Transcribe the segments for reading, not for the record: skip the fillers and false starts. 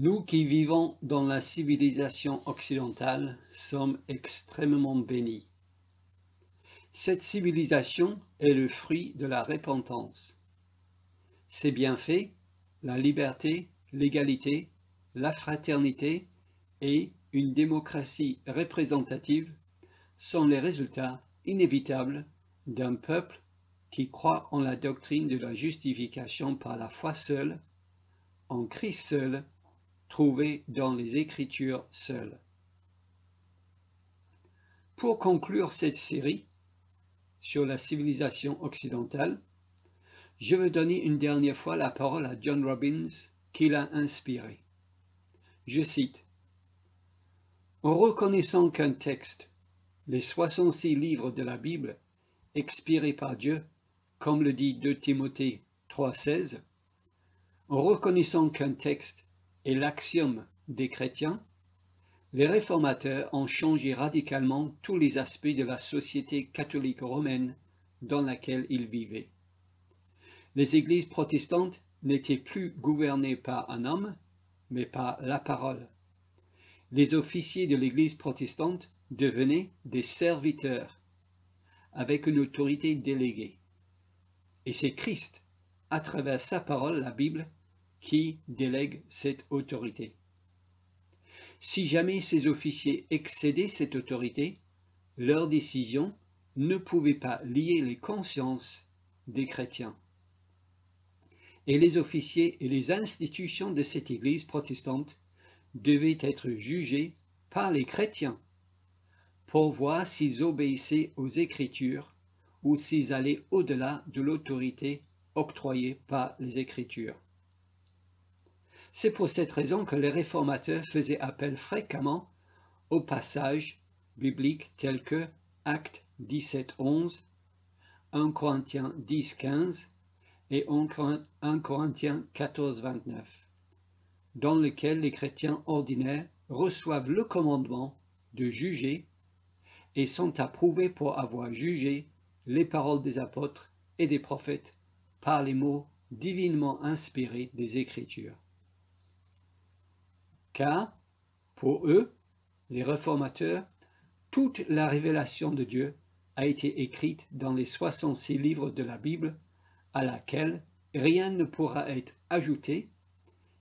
Nous qui vivons dans la civilisation occidentale sommes extrêmement bénis. Cette civilisation est le fruit de la repentance. Ses bienfaits, la liberté, l'égalité, la fraternité et une démocratie représentative sont les résultats inévitables d'un peuple qui croit en la doctrine de la justification par la foi seule, en Christ seul, trouvé dans les Écritures seules. Pour conclure cette série sur la civilisation occidentale, je veux donner une dernière fois la parole à John Robbins qui l'a inspiré. Je cite: « En reconnaissant qu'un texte, les 66 livres de la Bible, expirés par Dieu, comme le dit 2 Timothée 3,16, en reconnaissant qu'un texte est l'axiome des chrétiens, les réformateurs ont changé radicalement tous les aspects de la société catholique romaine dans laquelle ils vivaient. Les églises protestantes n'étaient plus gouvernées par un homme, mais par la parole. Les officiers de l'église protestante devenaient des serviteurs, avec une autorité déléguée. Et c'est Christ, à travers sa parole, la Bible, qui délègue cette autorité. Si jamais ces officiers excédaient cette autorité, leurs décisions ne pouvaient pas lier les consciences des chrétiens. Et les officiers et les institutions de cette église protestante devaient être jugés par les chrétiens pour voir s'ils obéissaient aux Écritures ou s'ils allaient au-delà de l'autorité octroyée par les Écritures. C'est pour cette raison que les réformateurs faisaient appel fréquemment aux passages bibliques tels que Actes 17:11, 1 Corinthiens 10:15 et 1 Corinthiens 14:29, dans lesquels les chrétiens ordinaires reçoivent le commandement de juger et sont approuvés pour avoir jugé les paroles des apôtres et des prophètes par les mots divinement inspirés des Écritures. Car, pour eux, les réformateurs, toute la révélation de Dieu a été écrite dans les 66 livres de la Bible, à laquelle rien ne pourra être ajouté,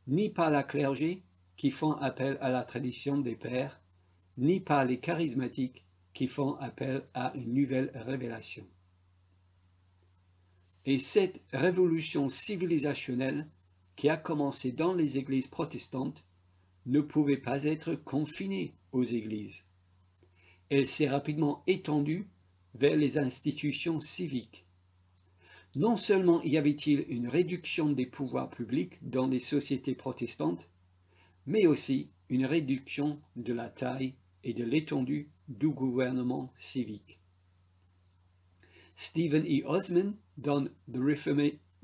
ni par la clergé qui font appel à la tradition des pères, ni par les charismatiques qui font appel à une nouvelle révélation. Et cette révolution civilisationnelle qui a commencé dans les églises protestantes ne pouvait pas être confinée aux églises. Elle s'est rapidement étendue vers les institutions civiques. Non seulement y avait-il une réduction des pouvoirs publics dans les sociétés protestantes, mais aussi une réduction de la taille et de l'étendue du gouvernement civique. Stephen E. Osman, dans The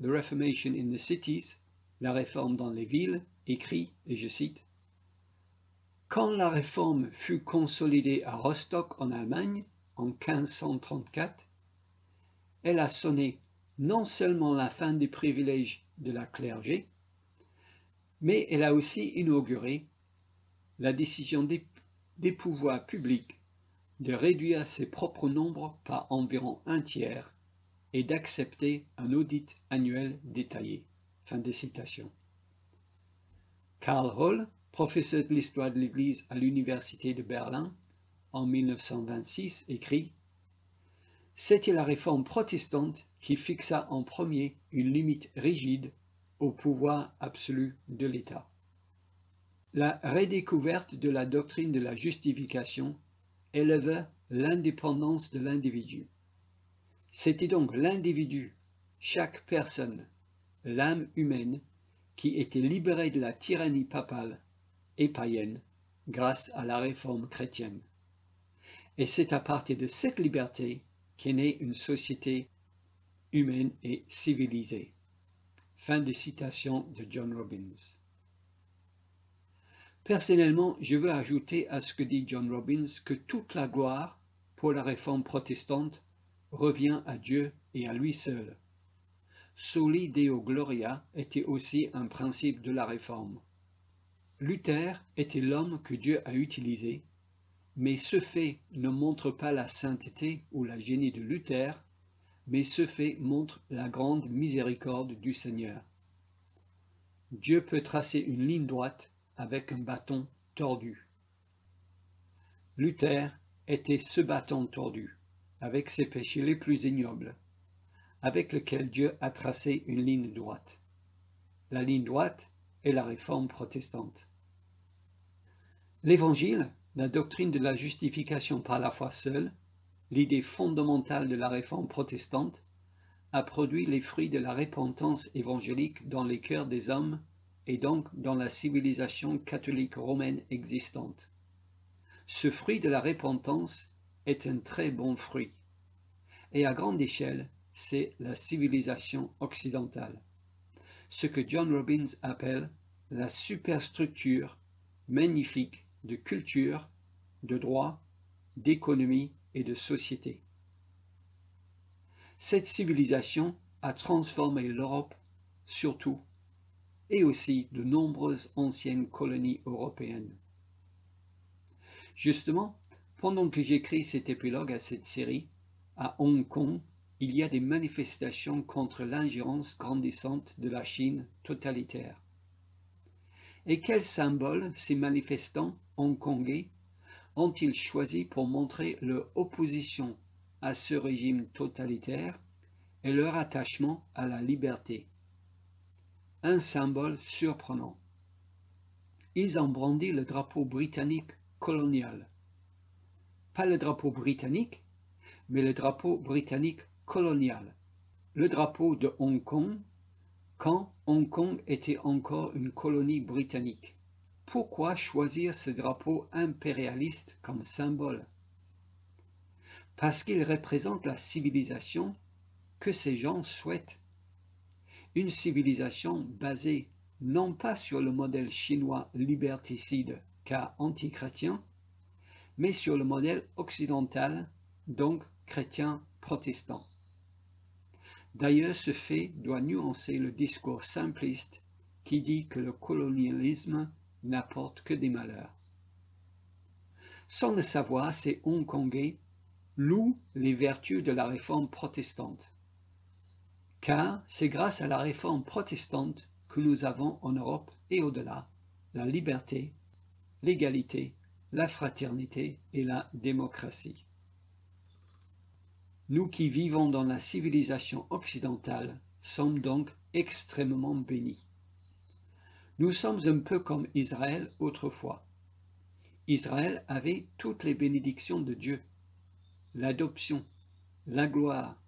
Reformation in the Cities, la réforme dans les villes, écrit, et je cite: « Quand la réforme fut consolidée à Rostock en Allemagne en 1534, elle a sonné non seulement la fin des privilèges de la clergé, mais elle a aussi inauguré la décision des pouvoirs publics de réduire ses propres nombres par environ un tiers et d'accepter un audit annuel détaillé. » Fin de citation. Karl Hall, professeur de l'histoire de l'Église à l'Université de Berlin en 1926, écrit: « C'était la réforme protestante qui fixa en premier une limite rigide au pouvoir absolu de l'État. La redécouverte de la doctrine de la justification éleva l'indépendance de l'individu. C'était donc l'individu, chaque personne, l'âme humaine, qui était libérée de la tyrannie papale et païenne grâce à la réforme chrétienne. Et c'est à partir de cette liberté qu'est née une société humaine et civilisée. » Fin de citation de John Robbins. Personnellement, je veux ajouter à ce que dit John Robbins que toute la gloire pour la réforme protestante revient à Dieu et à lui seul. Soli Deo Gloria était aussi un principe de la réforme. Luther était l'homme que Dieu a utilisé, mais ce fait ne montre pas la sainteté ou la génie de Luther, mais ce fait montre la grande miséricorde du Seigneur. Dieu peut tracer une ligne droite avec un bâton tordu. Luther était ce bâton tordu, avec ses péchés les plus ignobles, avec lequel Dieu a tracé une ligne droite. La ligne droite est la réforme protestante. L'Évangile, la doctrine de la justification par la foi seule, l'idée fondamentale de la réforme protestante, a produit les fruits de la repentance évangélique dans les cœurs des hommes et donc dans la civilisation catholique romaine existante. Ce fruit de la repentance est un très bon fruit, et à grande échelle, c'est la civilisation occidentale, ce que John Robbins appelle la superstructure magnifique de culture, de droit, d'économie et de société. Cette civilisation a transformé l'Europe surtout, et aussi de nombreuses anciennes colonies européennes. Justement, pendant que j'écris cet épilogue à cette série, à Hong Kong, il y a des manifestations contre l'ingérence grandissante de la Chine totalitaire. Et quels symboles ces manifestants hongkongais ont-ils choisi pour montrer leur opposition à ce régime totalitaire et leur attachement à la liberté? Un symbole surprenant. Ils ont brandi le drapeau britannique colonial. Pas le drapeau britannique, mais le drapeau britannique colonial. Le drapeau de Hong Kong, quand Hong Kong était encore une colonie britannique. Pourquoi choisir ce drapeau impérialiste comme symbole? Parce qu'il représente la civilisation que ces gens souhaitent. Une civilisation basée non pas sur le modèle chinois liberticide car anti-chrétien, mais sur le modèle occidental, donc chrétien protestant. D'ailleurs, ce fait doit nuancer le discours simpliste qui dit que le colonialisme n'apporte que des malheurs. Sans le savoir, ces Hongkongais louent les vertus de la réforme protestante. Car c'est grâce à la réforme protestante que nous avons en Europe et au-delà la liberté, l'égalité, la fraternité et la démocratie. Nous qui vivons dans la civilisation occidentale sommes donc extrêmement bénis. Nous sommes un peu comme Israël autrefois. Israël avait toutes les bénédictions de Dieu, l'adoption, la gloire,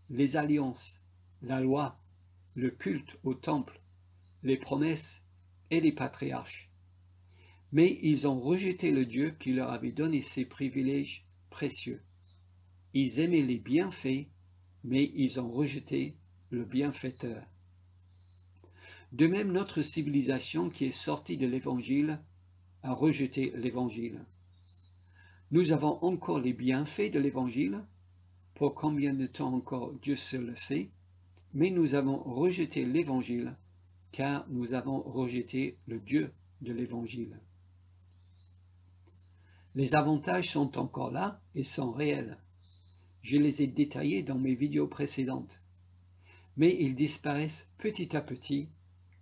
les alliances, la loi, le culte au temple, les promesses et les patriarches. Mais ils ont rejeté le Dieu qui leur avait donné ces privilèges précieux. Ils aimaient les bienfaits, mais ils ont rejeté le bienfaiteur. De même, notre civilisation qui est sortie de l'Évangile a rejeté l'Évangile. Nous avons encore les bienfaits de l'Évangile, pour combien de temps encore Dieu seul le sait, mais nous avons rejeté l'Évangile, car nous avons rejeté le Dieu de l'Évangile. Les avantages sont encore là et sont réels. Je les ai détaillés dans mes vidéos précédentes. Mais ils disparaissent petit à petit,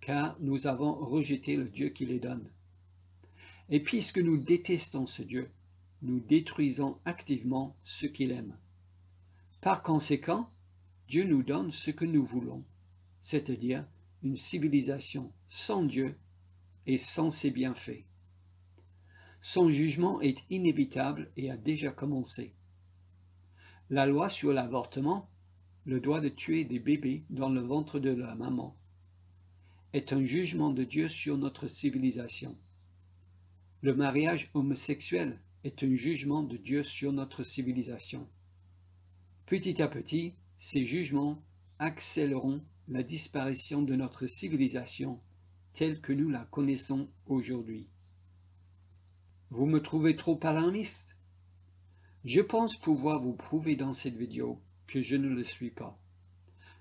car nous avons rejeté le Dieu qui les donne. Et puisque nous détestons ce Dieu, nous détruisons activement ce qu'il aime. Par conséquent, Dieu nous donne ce que nous voulons, c'est-à-dire une civilisation sans Dieu et sans ses bienfaits. Son jugement est inévitable et a déjà commencé. La loi sur l'avortement, le droit de tuer des bébés dans le ventre de la maman, est un jugement de Dieu sur notre civilisation. Le mariage homosexuel est un jugement de Dieu sur notre civilisation. Petit à petit, ces jugements accéléreront la disparition de notre civilisation telle que nous la connaissons aujourd'hui. Vous me trouvez trop alarmiste? Je pense pouvoir vous prouver dans cette vidéo que je ne le suis pas.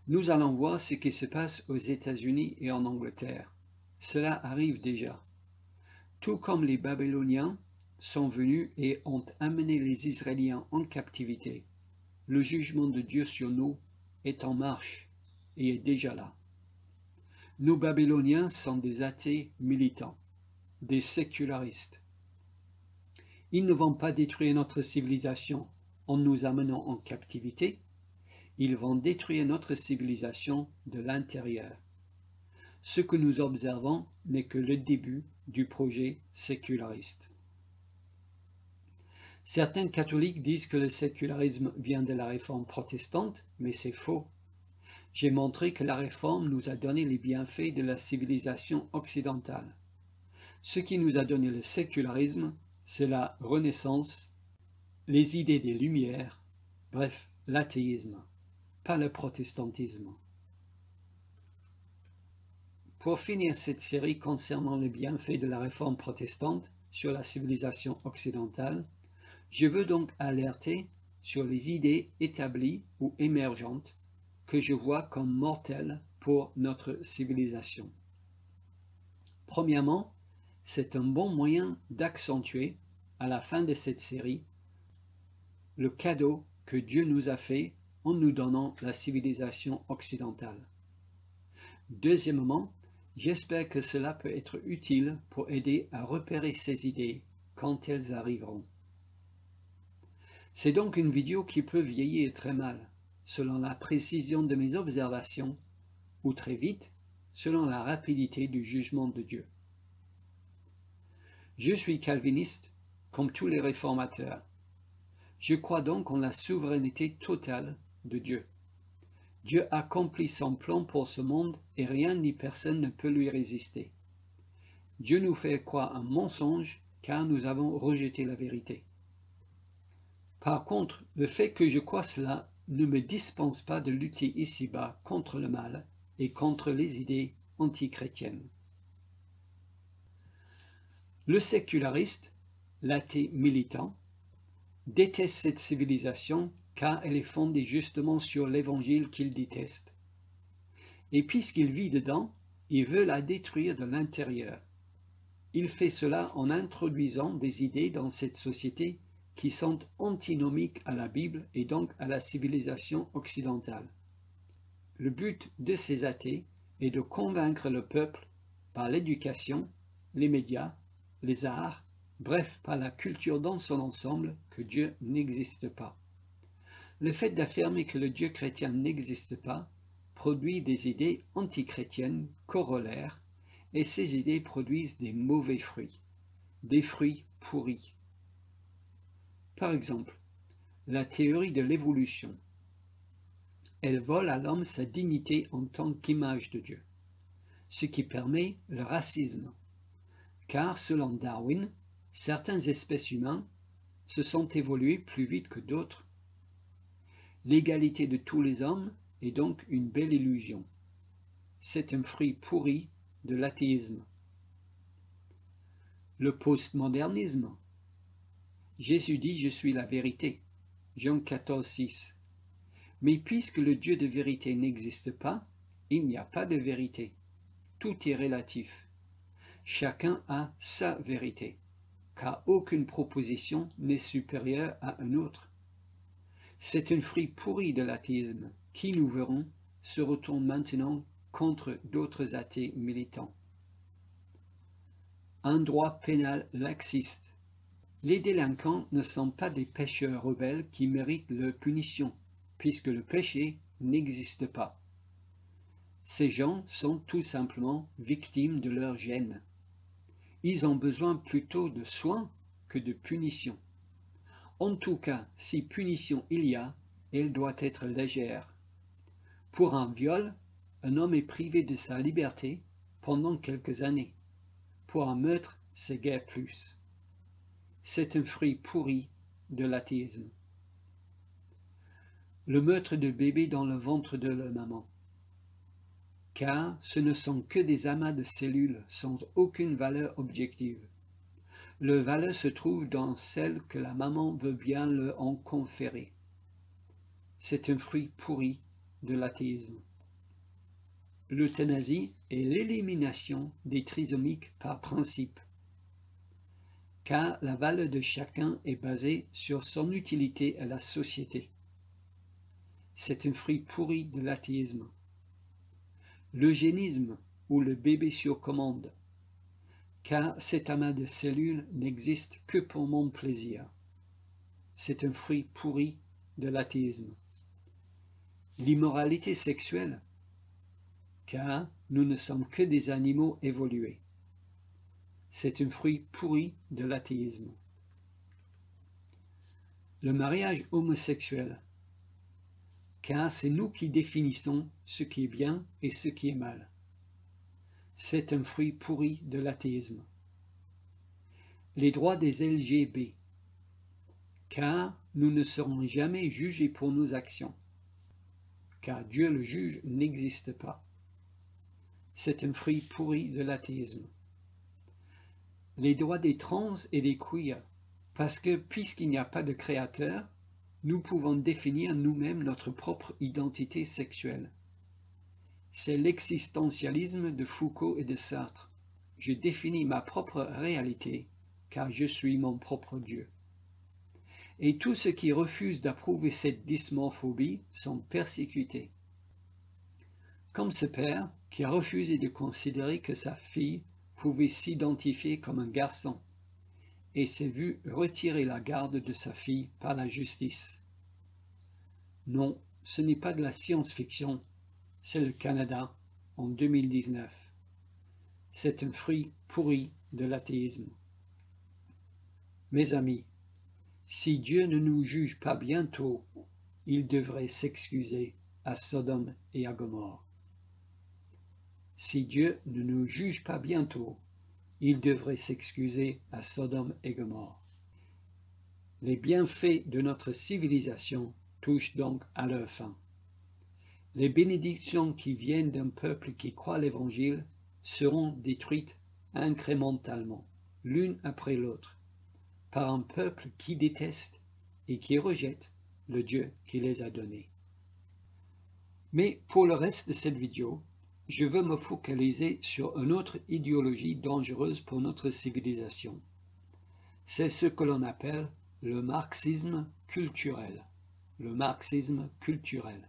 Nous allons voir ce qui se passe aux États-Unis et en Angleterre. Cela arrive déjà. Tout comme les Babyloniens sont venus et ont amené les Israéliens en captivité, le jugement de Dieu sur nous est en marche et est déjà là. Nos Babyloniens sont des athées militants, des sécularistes. Ils ne vont pas détruire notre civilisation en nous amenant en captivité, ils vont détruire notre civilisation de l'intérieur. Ce que nous observons n'est que le début du projet séculariste. Certains catholiques disent que le sécularisme vient de la réforme protestante, mais c'est faux. J'ai montré que la réforme nous a donné les bienfaits de la civilisation occidentale. Ce qui nous a donné le sécularisme, c'est la Renaissance, les idées des Lumières, bref, l'athéisme, pas le protestantisme. Pour finir cette série concernant les bienfaits de la réforme protestante sur la civilisation occidentale, je veux donc alerter sur les idées établies ou émergentes que je vois comme mortelles pour notre civilisation. Premièrement, c'est un bon moyen d'accentuer, à la fin de cette série, le cadeau que Dieu nous a fait en nous donnant la civilisation occidentale. Deuxièmement, j'espère que cela peut être utile pour aider à repérer ces idées quand elles arriveront. C'est donc une vidéo qui peut vieillir très mal, selon la précision de mes observations, ou très vite, selon la rapidité du jugement de Dieu. Je suis calviniste, comme tous les réformateurs. Je crois donc en la souveraineté totale de Dieu. Dieu accomplit son plan pour ce monde et rien ni personne ne peut lui résister. Dieu nous fait croire un mensonge car nous avons rejeté la vérité. Par contre, le fait que je croie cela ne me dispense pas de lutter ici-bas contre le mal et contre les idées antichrétiennes. Le séculariste, l'athée militant, déteste cette civilisation car elle est fondée justement sur l'évangile qu'il déteste. Et puisqu'il vit dedans, il veut la détruire de l'intérieur. Il fait cela en introduisant des idées dans cette société qui sont antinomiques à la Bible et donc à la civilisation occidentale. Le but de ces athées est de convaincre le peuple par l'éducation, les médias, les arts, bref, par la culture dans son ensemble, que Dieu n'existe pas. Le fait d'affirmer que le Dieu chrétien n'existe pas produit des idées antichrétiennes corollaires, et ces idées produisent des mauvais fruits, des fruits pourris. Par exemple, la théorie de l'évolution. Elle vole à l'homme sa dignité en tant qu'image de Dieu, ce qui permet le racisme, car selon Darwin, certaines espèces humaines se sont évoluées plus vite que d'autres. L'égalité de tous les hommes est donc une belle illusion. C'est un fruit pourri de l'athéisme. Le postmodernisme. Jésus dit « Je suis la vérité » Jean 14, 6. Mais puisque le Dieu de vérité n'existe pas, il n'y a pas de vérité. Tout est relatif. Chacun a sa vérité, car aucune proposition n'est supérieure à un autre. C'est un fruit pourri de l'athéisme qui, nous verrons, se retourne maintenant contre d'autres athées militants. Un droit pénal laxiste. Les délinquants ne sont pas des pécheurs rebelles qui méritent leur punition, puisque le péché n'existe pas. Ces gens sont tout simplement victimes de leur gêne. Ils ont besoin plutôt de soins que de punition. En tout cas, si punition il y a, elle doit être légère. Pour un viol, un homme est privé de sa liberté pendant quelques années. Pour un meurtre, c'est guère plus. C'est un fruit pourri de l'athéisme. Le meurtre de bébés dans le ventre de leur maman. Car ce ne sont que des amas de cellules sans aucune valeur objective. Leur valeur se trouve dans celle que la maman veut bien leur en conférer. C'est un fruit pourri de l'athéisme. L'euthanasie est l'élimination des trisomiques par principe. car la valeur de chacun est basée sur son utilité à la société. C'est un fruit pourri de l'athéisme. L'eugénisme ou le bébé sur commande, car cet amas de cellules n'existe que pour mon plaisir. C'est un fruit pourri de l'athéisme. L'immoralité sexuelle, car nous ne sommes que des animaux évolués. C'est un fruit pourri de l'athéisme. Le mariage homosexuel, car c'est nous qui définissons ce qui est bien et ce qui est mal. C'est un fruit pourri de l'athéisme. Les droits des LGB, car nous ne serons jamais jugés pour nos actions, car Dieu le juge n'existe pas. C'est un fruit pourri de l'athéisme. Les droits des trans et des queers, parce que puisqu'il n'y a pas de créateur, nous pouvons définir nous-mêmes notre propre identité sexuelle. C'est l'existentialisme de Foucault et de Sartre. Je définis ma propre réalité, car je suis mon propre Dieu. Et tous ceux qui refusent d'approuver cette dysmorphobie sont persécutés. Comme ce père qui a refusé de considérer que sa fille pouvait s'identifier comme un garçon et s'est vu retirer la garde de sa fille par la justice. Non, ce n'est pas de la science-fiction, c'est le Canada en 2019. C'est un fruit pourri de l'athéisme. Mes amis, si Dieu ne nous juge pas bientôt, il devrait s'excuser à Sodome et à Gomorrhe. Si Dieu ne nous juge pas bientôt, il devrait s'excuser à Sodome et Gomorrhe. Les bienfaits de notre civilisation touchent donc à leur fin. Les bénédictions qui viennent d'un peuple qui croit l'Évangile seront détruites incrémentalement, l'une après l'autre, par un peuple qui déteste et qui rejette le Dieu qui les a donnés. Mais pour le reste de cette vidéo, je veux me focaliser sur une autre idéologie dangereuse pour notre civilisation. C'est ce que l'on appelle le marxisme culturel. Le marxisme culturel.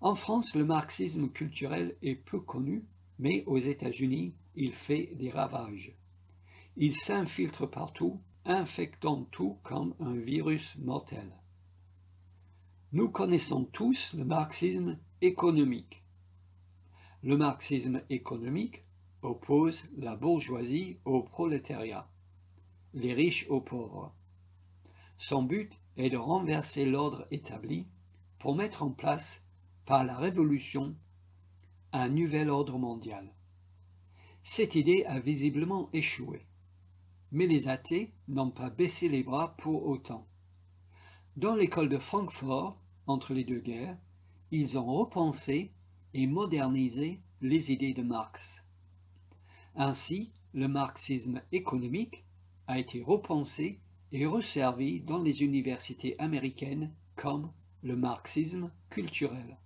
En France, le marxisme culturel est peu connu, mais aux États-Unis, il fait des ravages. Il s'infiltre partout, infectant tout comme un virus mortel. Nous connaissons tous le marxisme économique. Le marxisme économique oppose la bourgeoisie au prolétariat, les riches aux pauvres. Son but est de renverser l'ordre établi pour mettre en place, par la révolution, un nouvel ordre mondial. Cette idée a visiblement échoué, mais les athées n'ont pas baissé les bras pour autant. Dans l'école de Francfort, entre les deux guerres, ils ont repensé et moderniser les idées de Marx. Ainsi, le marxisme économique a été repensé et resservi dans les universités américaines comme le marxisme culturel.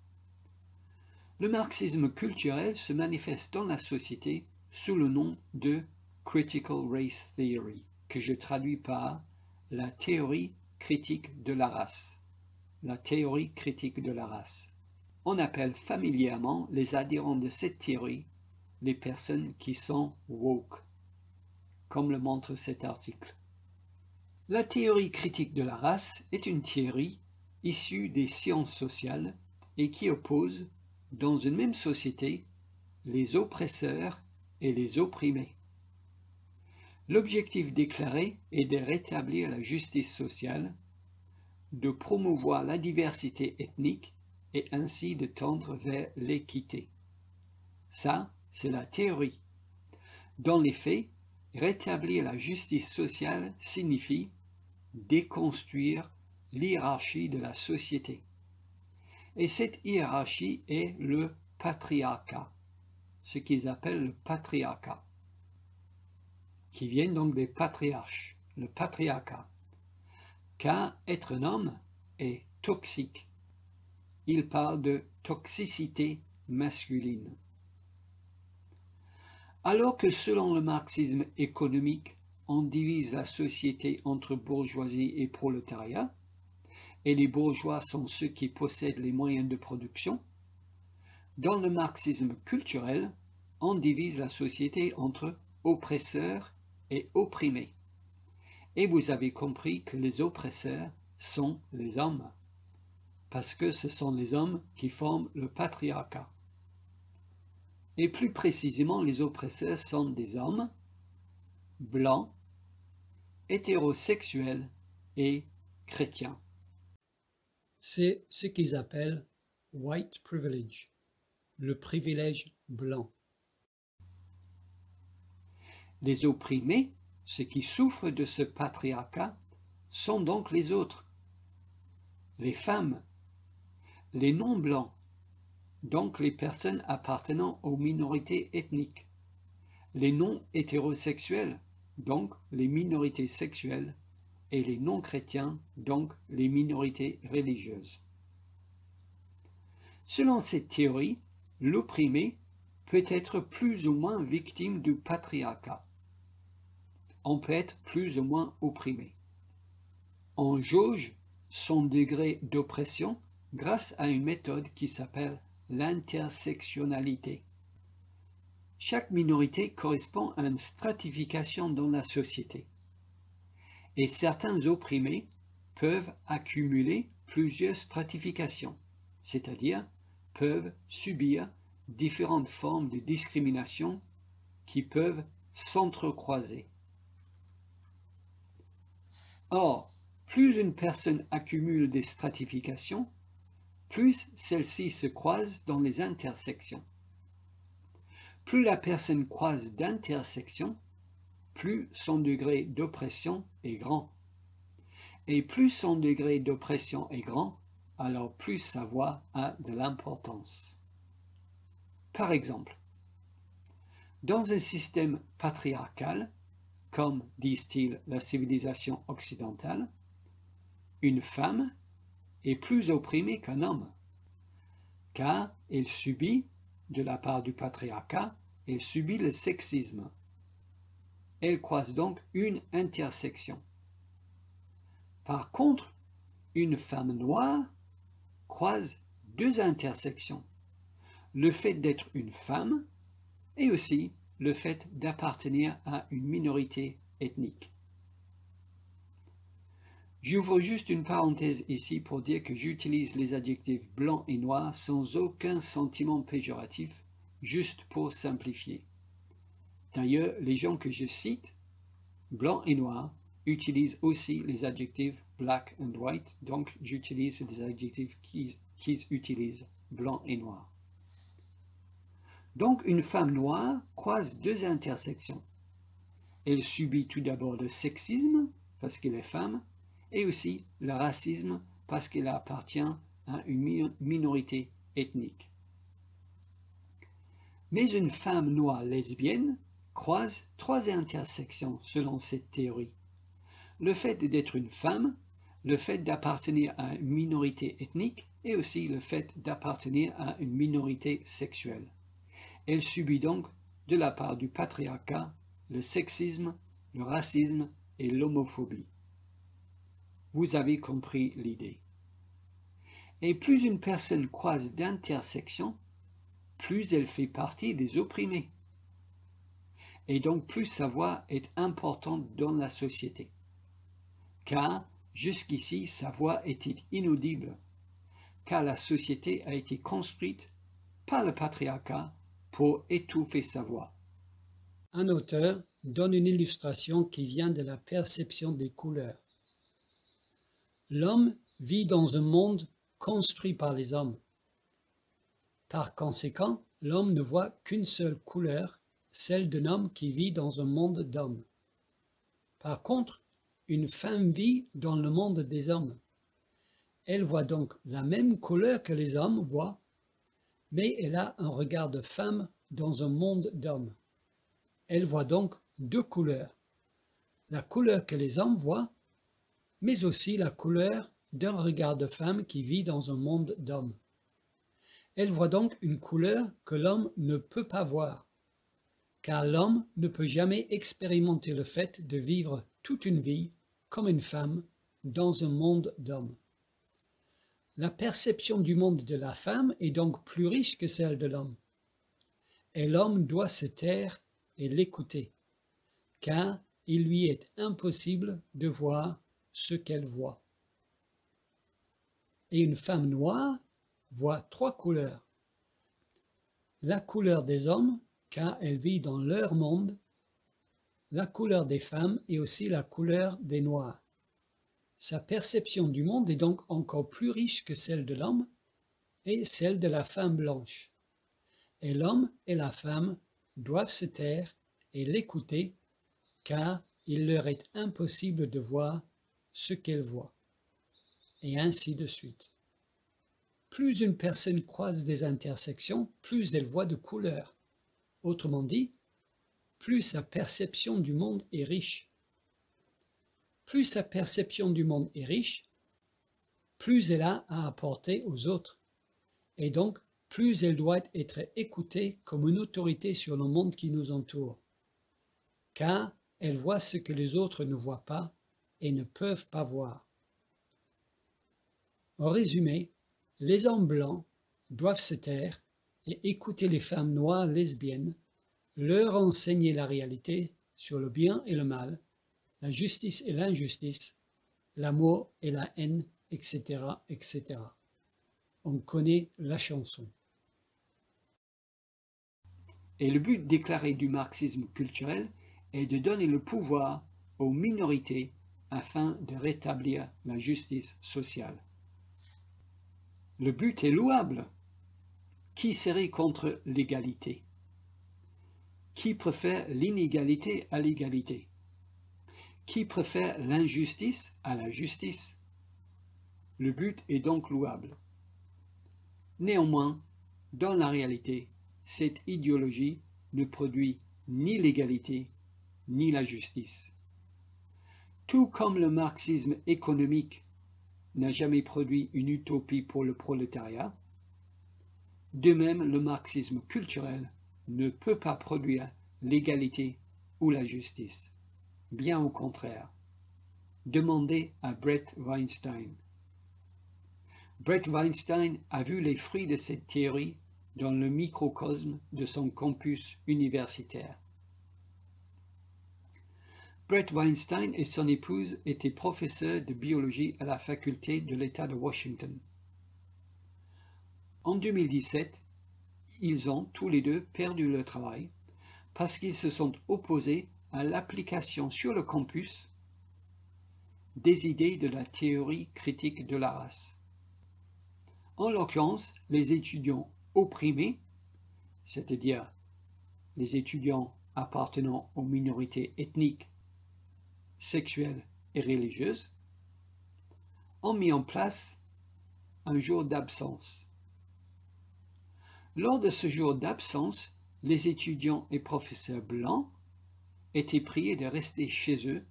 Le marxisme culturel se manifeste dans la société sous le nom de Critical Race Theory, que je traduis par la théorie critique de la race. La théorie critique de la race. On appelle familièrement les adhérents de cette théorie les personnes qui sont woke, comme le montre cet article. La théorie critique de la race est une théorie issue des sciences sociales et qui oppose, dans une même société, les oppresseurs et les opprimés. L'objectif déclaré est de rétablir la justice sociale, de promouvoir la diversité ethnique et ainsi de tendre vers l'équité. Ça, c'est la théorie. Dans les faits, rétablir la justice sociale signifie déconstruire l'hiérarchie de la société. Et cette hiérarchie est le patriarcat, ce qu'ils appellent le patriarcat, qui vient donc des patriarches, le patriarcat. Car être un homme est toxique. Il parle de toxicité masculine. Alors que selon le marxisme économique, on divise la société entre bourgeoisie et prolétariat, et les bourgeois sont ceux qui possèdent les moyens de production. Dans le marxisme culturel, on divise la société entre oppresseurs et opprimés. Et vous avez compris que les oppresseurs sont les hommes, parce que ce sont les hommes qui forment le patriarcat. Et plus précisément, les oppresseurs sont des hommes blancs, hétérosexuels et chrétiens. C'est ce qu'ils appellent white privilege, le privilège blanc. Les opprimés, ceux qui souffrent de ce patriarcat, sont donc les autres, les femmes, les non-blancs, donc les personnes appartenant aux minorités ethniques, les non-hétérosexuels, donc les minorités sexuelles, et les non-chrétiens, donc les minorités religieuses. Selon cette théorie, l'opprimé peut être plus ou moins victime du patriarcat. On peut être plus ou moins opprimé. On jauge son degré d'oppression grâce à une méthode qui s'appelle l'intersectionnalité. Chaque minorité correspond à une stratification dans la société. Et certains opprimés peuvent accumuler plusieurs stratifications, c'est-à-dire peuvent subir différentes formes de discrimination qui peuvent s'entrecroiser. Or, plus une personne accumule des stratifications, plus celles-ci se croisent dans les intersections. Plus la personne croise d'intersections, plus son degré d'oppression est grand. Et plus son degré d'oppression est grand, alors plus sa voix a de l'importance. Par exemple, dans un système patriarcal, comme disent-ils la civilisation occidentale, une femme est plus opprimée qu'un homme, car elle subit, de la part du patriarcat, elle subit le sexisme. Elle croise donc une intersection. Par contre, une femme noire croise deux intersections. Le fait d'être une femme et aussi le fait d'appartenir à une minorité ethnique. J'ouvre juste une parenthèse ici pour dire que j'utilise les adjectifs blanc et noir sans aucun sentiment péjoratif, juste pour simplifier. D'ailleurs, les gens que je cite, blanc et noir, utilisent aussi les adjectifs black and white, donc j'utilise des adjectifs qu'ils utilisent, blanc et noir. Donc une femme noire croise deux intersections. Elle subit tout d'abord le sexisme, parce qu'elle est femme, et aussi le racisme, parce qu'elle appartient à une minorité ethnique. Mais une femme noire lesbienne croise trois intersections selon cette théorie. Le fait d'être une femme, le fait d'appartenir à une minorité ethnique et aussi le fait d'appartenir à une minorité sexuelle. Elle subit donc, de la part du patriarcat, le sexisme, le racisme et l'homophobie. Vous avez compris l'idée. Et plus une personne croise d'intersections, plus elle fait partie des opprimés. Et donc plus sa voix est importante dans la société. Car jusqu'ici sa voix était inaudible, car la société a été construite par le patriarcat pour étouffer sa voix. Un auteur donne une illustration qui vient de la perception des couleurs. L'homme vit dans un monde construit par les hommes. Par conséquent, l'homme ne voit qu'une seule couleur, celle d'un homme qui vit dans un monde d'hommes. Par contre, une femme vit dans le monde des hommes. Elle voit donc la même couleur que les hommes voient, mais elle a un regard de femme dans un monde d'hommes. Elle voit donc deux couleurs, la couleur que les hommes voient, mais aussi la couleur d'un regard de femme qui vit dans un monde d'hommes. Elle voit donc une couleur que l'homme ne peut pas voir. car l'homme ne peut jamais expérimenter le fait de vivre toute une vie comme une femme dans un monde d'hommes. La perception du monde de la femme est donc plus riche que celle de l'homme, et l'homme doit se taire et l'écouter, car il lui est impossible de voir ce qu'elle voit. Et une femme noire voit 3 couleurs. La couleur des hommes, car elle vit dans leur monde, la couleur des femmes et aussi la couleur des noirs. Sa perception du monde est donc encore plus riche que celle de l'homme et celle de la femme blanche. Et l'homme et la femme doivent se taire et l'écouter, car il leur est impossible de voir ce qu'elle voit. Et ainsi de suite. Plus une personne croise des intersections, plus elle voit de couleurs. Autrement dit, plus sa perception du monde est riche. Plus sa perception du monde est riche, plus elle a à apporter aux autres. Et donc, plus elle doit être écoutée comme une autorité sur le monde qui nous entoure. Car elle voit ce que les autres ne voient pas et ne peuvent pas voir. En résumé, les hommes blancs doivent se taire et écouter les femmes noires lesbiennes, leur enseigner la réalité sur le bien et le mal, la justice et l'injustice, l'amour et la haine, etc., etc. On connaît la chanson. Et le but déclaré du marxisme culturel est de donner le pouvoir aux minorités afin de rétablir la justice sociale. Le but est louable. Qui serait contre l'égalité? Qui préfère l'inégalité à l'égalité? Qui préfère l'injustice à la justice? Le but est donc louable. Néanmoins, dans la réalité, cette idéologie ne produit ni l'égalité ni la justice. Tout comme le marxisme économique n'a jamais produit une utopie pour le prolétariat, de même le marxisme culturel ne peut pas produire l'égalité ou la justice. Bien au contraire. Demandez à Bret Weinstein. Bret Weinstein a vu les fruits de cette théorie dans le microcosme de son campus universitaire. Bret Weinstein et son épouse étaient professeurs de biologie à la faculté de l'État de Washington. En 2017, ils ont tous les deux perdu leur travail parce qu'ils se sont opposés à l'application sur le campus des idées de la théorie critique de la race. En l'occurrence, les étudiants opprimés, c'est-à-dire les étudiants appartenant aux minorités ethniques, sexuelles et religieuses, ont mis en place un jour d'absence. Lors de ce jour d'absence, les étudiants et professeurs blancs étaient priés de rester chez eux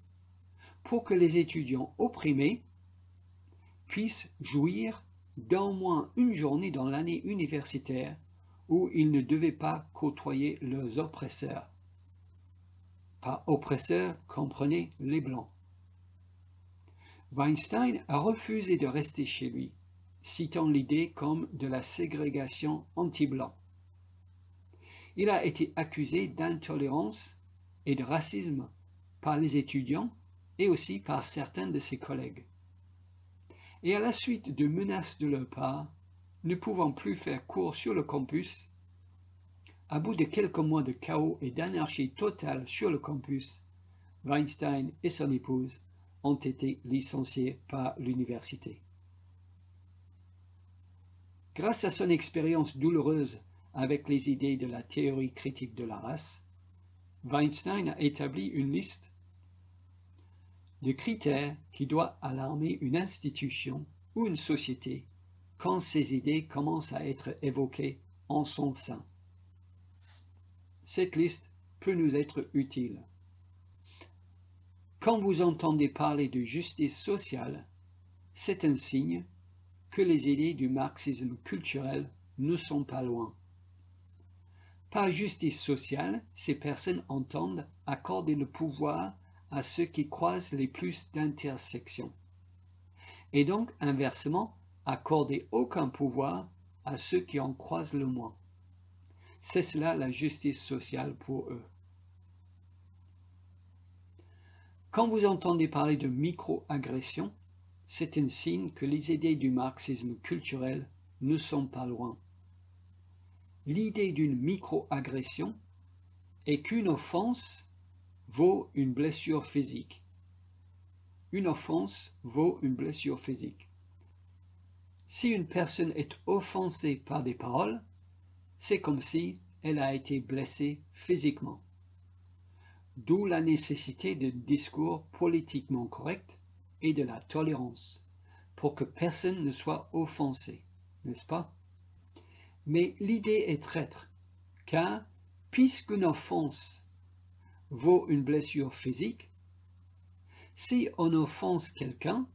pour que les étudiants opprimés puissent jouir d'au moins une journée dans l'année universitaire où ils ne devaient pas côtoyer leurs oppresseurs. Par oppresseurs, comprenez les Blancs. Weinstein a refusé de rester chez lui, citant l'idée comme de la ségrégation anti-blanc. Il a été accusé d'intolérance et de racisme par les étudiants et aussi par certains de ses collègues. Et à la suite de menaces de leur part, ne pouvant plus faire cours sur le campus, à bout de quelques mois de chaos et d'anarchie totale sur le campus, Weinstein et son épouse ont été licenciés par l'université. Grâce à son expérience douloureuse avec les idées de la théorie critique de la race, Weinstein a établi une liste de critères qui doit alarmer une institution ou une société quand ces idées commencent à être évoquées en son sein. Cette liste peut nous être utile. Quand vous entendez parler de justice sociale, c'est un signe que les idées du marxisme culturel ne sont pas loin. Par justice sociale, ces personnes entendent accorder le pouvoir à ceux qui croisent les plus d'intersections, et donc inversement, accorder aucun pouvoir à ceux qui en croisent le moins. C'est cela la justice sociale pour eux. Quand vous entendez parler de micro-agression, c'est un signe que les idées du marxisme culturel ne sont pas loin. L'idée d'une micro-agression est qu'une offense vaut une blessure physique. Une offense vaut une blessure physique. Si une personne est offensée par des paroles, c'est comme si elle a été blessée physiquement. D'où la nécessité de discours politiquement corrects et de la tolérance, pour que personne ne soit offensé, n'est-ce pas? Mais l'idée est traître, car puisqu'une offense vaut une blessure physique, si on offense quelqu'un,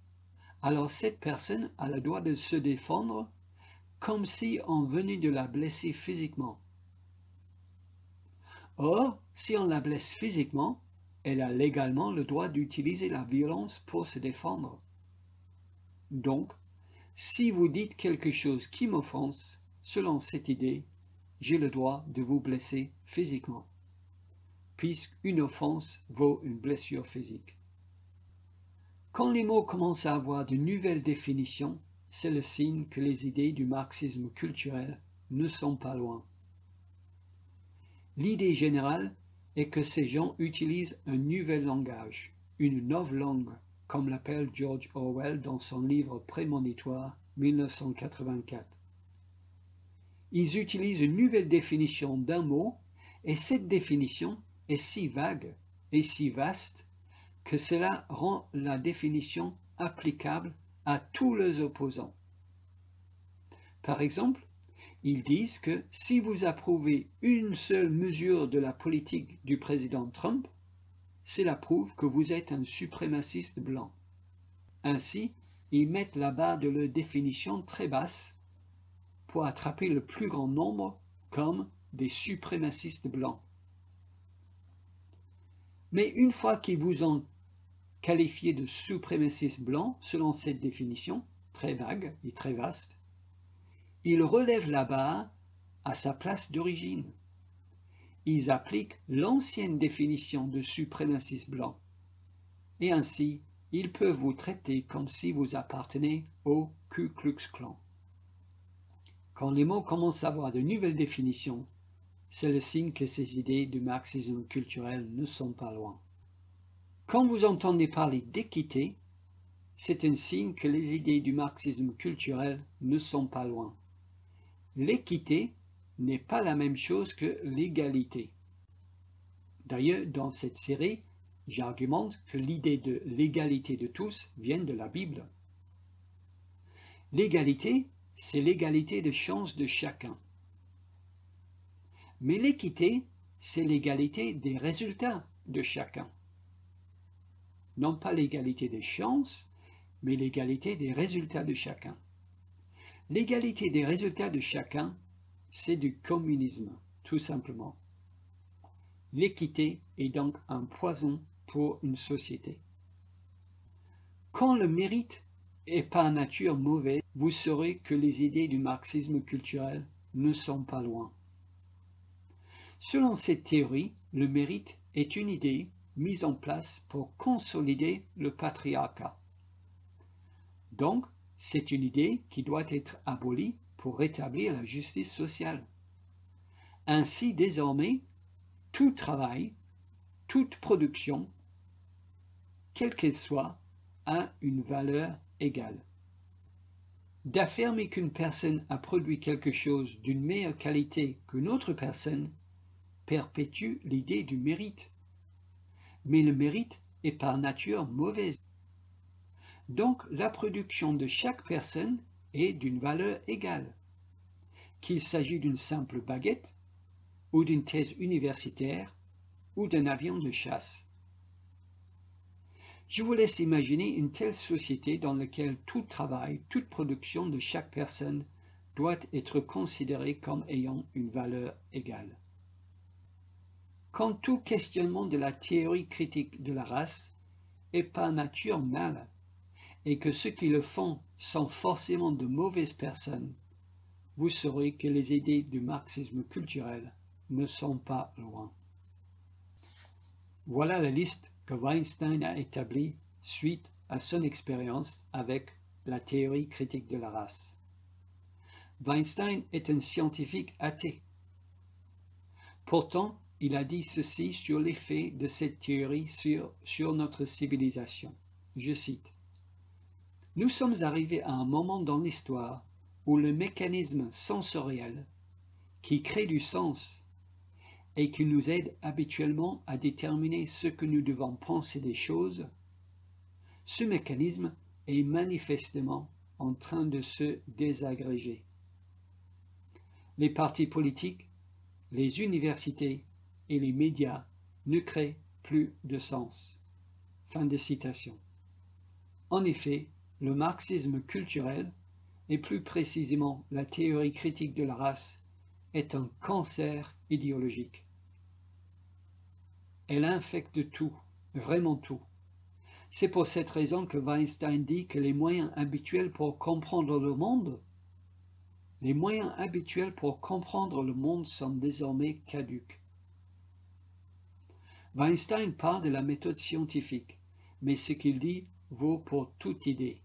alors cette personne a le droit de se défendre comme si on venait de la blesser physiquement. Or, si on la blesse physiquement, elle a légalement le droit d'utiliser la violence pour se défendre. Donc, si vous dites quelque chose qui m'offense, selon cette idée, j'ai le droit de vous blesser physiquement, puisqu'une offense vaut une blessure physique. Quand les mots commencent à avoir de nouvelles définitions, c'est le signe que les idées du marxisme culturel ne sont pas loin. L'idée générale est que ces gens utilisent un nouvel langage, une nouvelle langue, comme l'appelle George Orwell dans son livre prémonitoire 1984. Ils utilisent une nouvelle définition d'un mot, et cette définition est si vague et si vaste que cela rend la définition applicable à tous les opposants. Par exemple, ils disent que si vous approuvez une seule mesure de la politique du président Trump, cela prouve que vous êtes un suprémaciste blanc. Ainsi, ils mettent la barre de leur définition très basse pour attraper le plus grand nombre comme des suprémacistes blancs. Mais une fois qu'ils vous ont qualifié de suprémacistes blancs selon cette définition, très vague et très vaste, ils relèvent la barre à sa place d'origine. Ils appliquent l'ancienne définition de suprémaciste blanc. Et ainsi, ils peuvent vous traiter comme si vous appartenez au Ku Klux Klan. Quand les mots commencent à avoir de nouvelles définitions, c'est le signe que ces idées du marxisme culturel ne sont pas loin. Quand vous entendez parler d'équité, c'est un signe que les idées du marxisme culturel ne sont pas loin. L'équité n'est pas la même chose que l'égalité. D'ailleurs, dans cette série, j'argumente que l'idée de l'égalité de tous vient de la Bible. L'égalité, c'est l'égalité de chance de chacun. Mais l'équité, c'est l'égalité des résultats de chacun. Non pas l'égalité des chances, mais l'égalité des résultats de chacun. L'égalité des résultats de chacun, c'est du communisme, tout simplement. L'équité est donc un poison pour une société. Quand le mérite est par nature mauvais, vous saurez que les idées du marxisme culturel ne sont pas loin. Selon cette théorie, le mérite est une idée mise en place pour consolider le patriarcat. Donc, c'est une idée qui doit être abolie pour rétablir la justice sociale. Ainsi, désormais, tout travail, toute production, quelle qu'elle soit, a une valeur égale. D'affirmer qu'une personne a produit quelque chose d'une meilleure qualité qu'une autre personne perpétue l'idée du mérite. Mais le mérite est par nature mauvaise. Donc la production de chaque personne est d'une valeur égale, qu'il s'agit d'une simple baguette, ou d'une thèse universitaire, ou d'un avion de chasse. Je vous laisse imaginer une telle société dans laquelle tout travail, toute production de chaque personne doit être considérée comme ayant une valeur égale. quand tout questionnement de la théorie critique de la race est par nature mal, et que ceux qui le font sont forcément de mauvaises personnes, vous saurez que les idées du marxisme culturel ne sont pas loin. Voilà la liste que Weinstein a établie suite à son expérience avec la théorie critique de la race. Weinstein est un scientifique athée. Pourtant, il a dit ceci sur l'effet de cette théorie sur notre civilisation. Je cite: « Nous sommes arrivés à un moment dans l'histoire où le mécanisme sensoriel qui crée du sens et qui nous aide habituellement à déterminer ce que nous devons penser des choses, ce mécanisme est manifestement en train de se désagréger. Les partis politiques, les universités et les médias ne créent plus de sens. » Fin de citation. En effet, le marxisme culturel, et plus précisément la théorie critique de la race, est un cancer idéologique. Elle infecte tout, vraiment tout. C'est pour cette raison que Weinstein dit que les moyens habituels pour comprendre le monde sont désormais caducs. Weinstein parle de la méthode scientifique, mais ce qu'il dit vaut pour toute idée.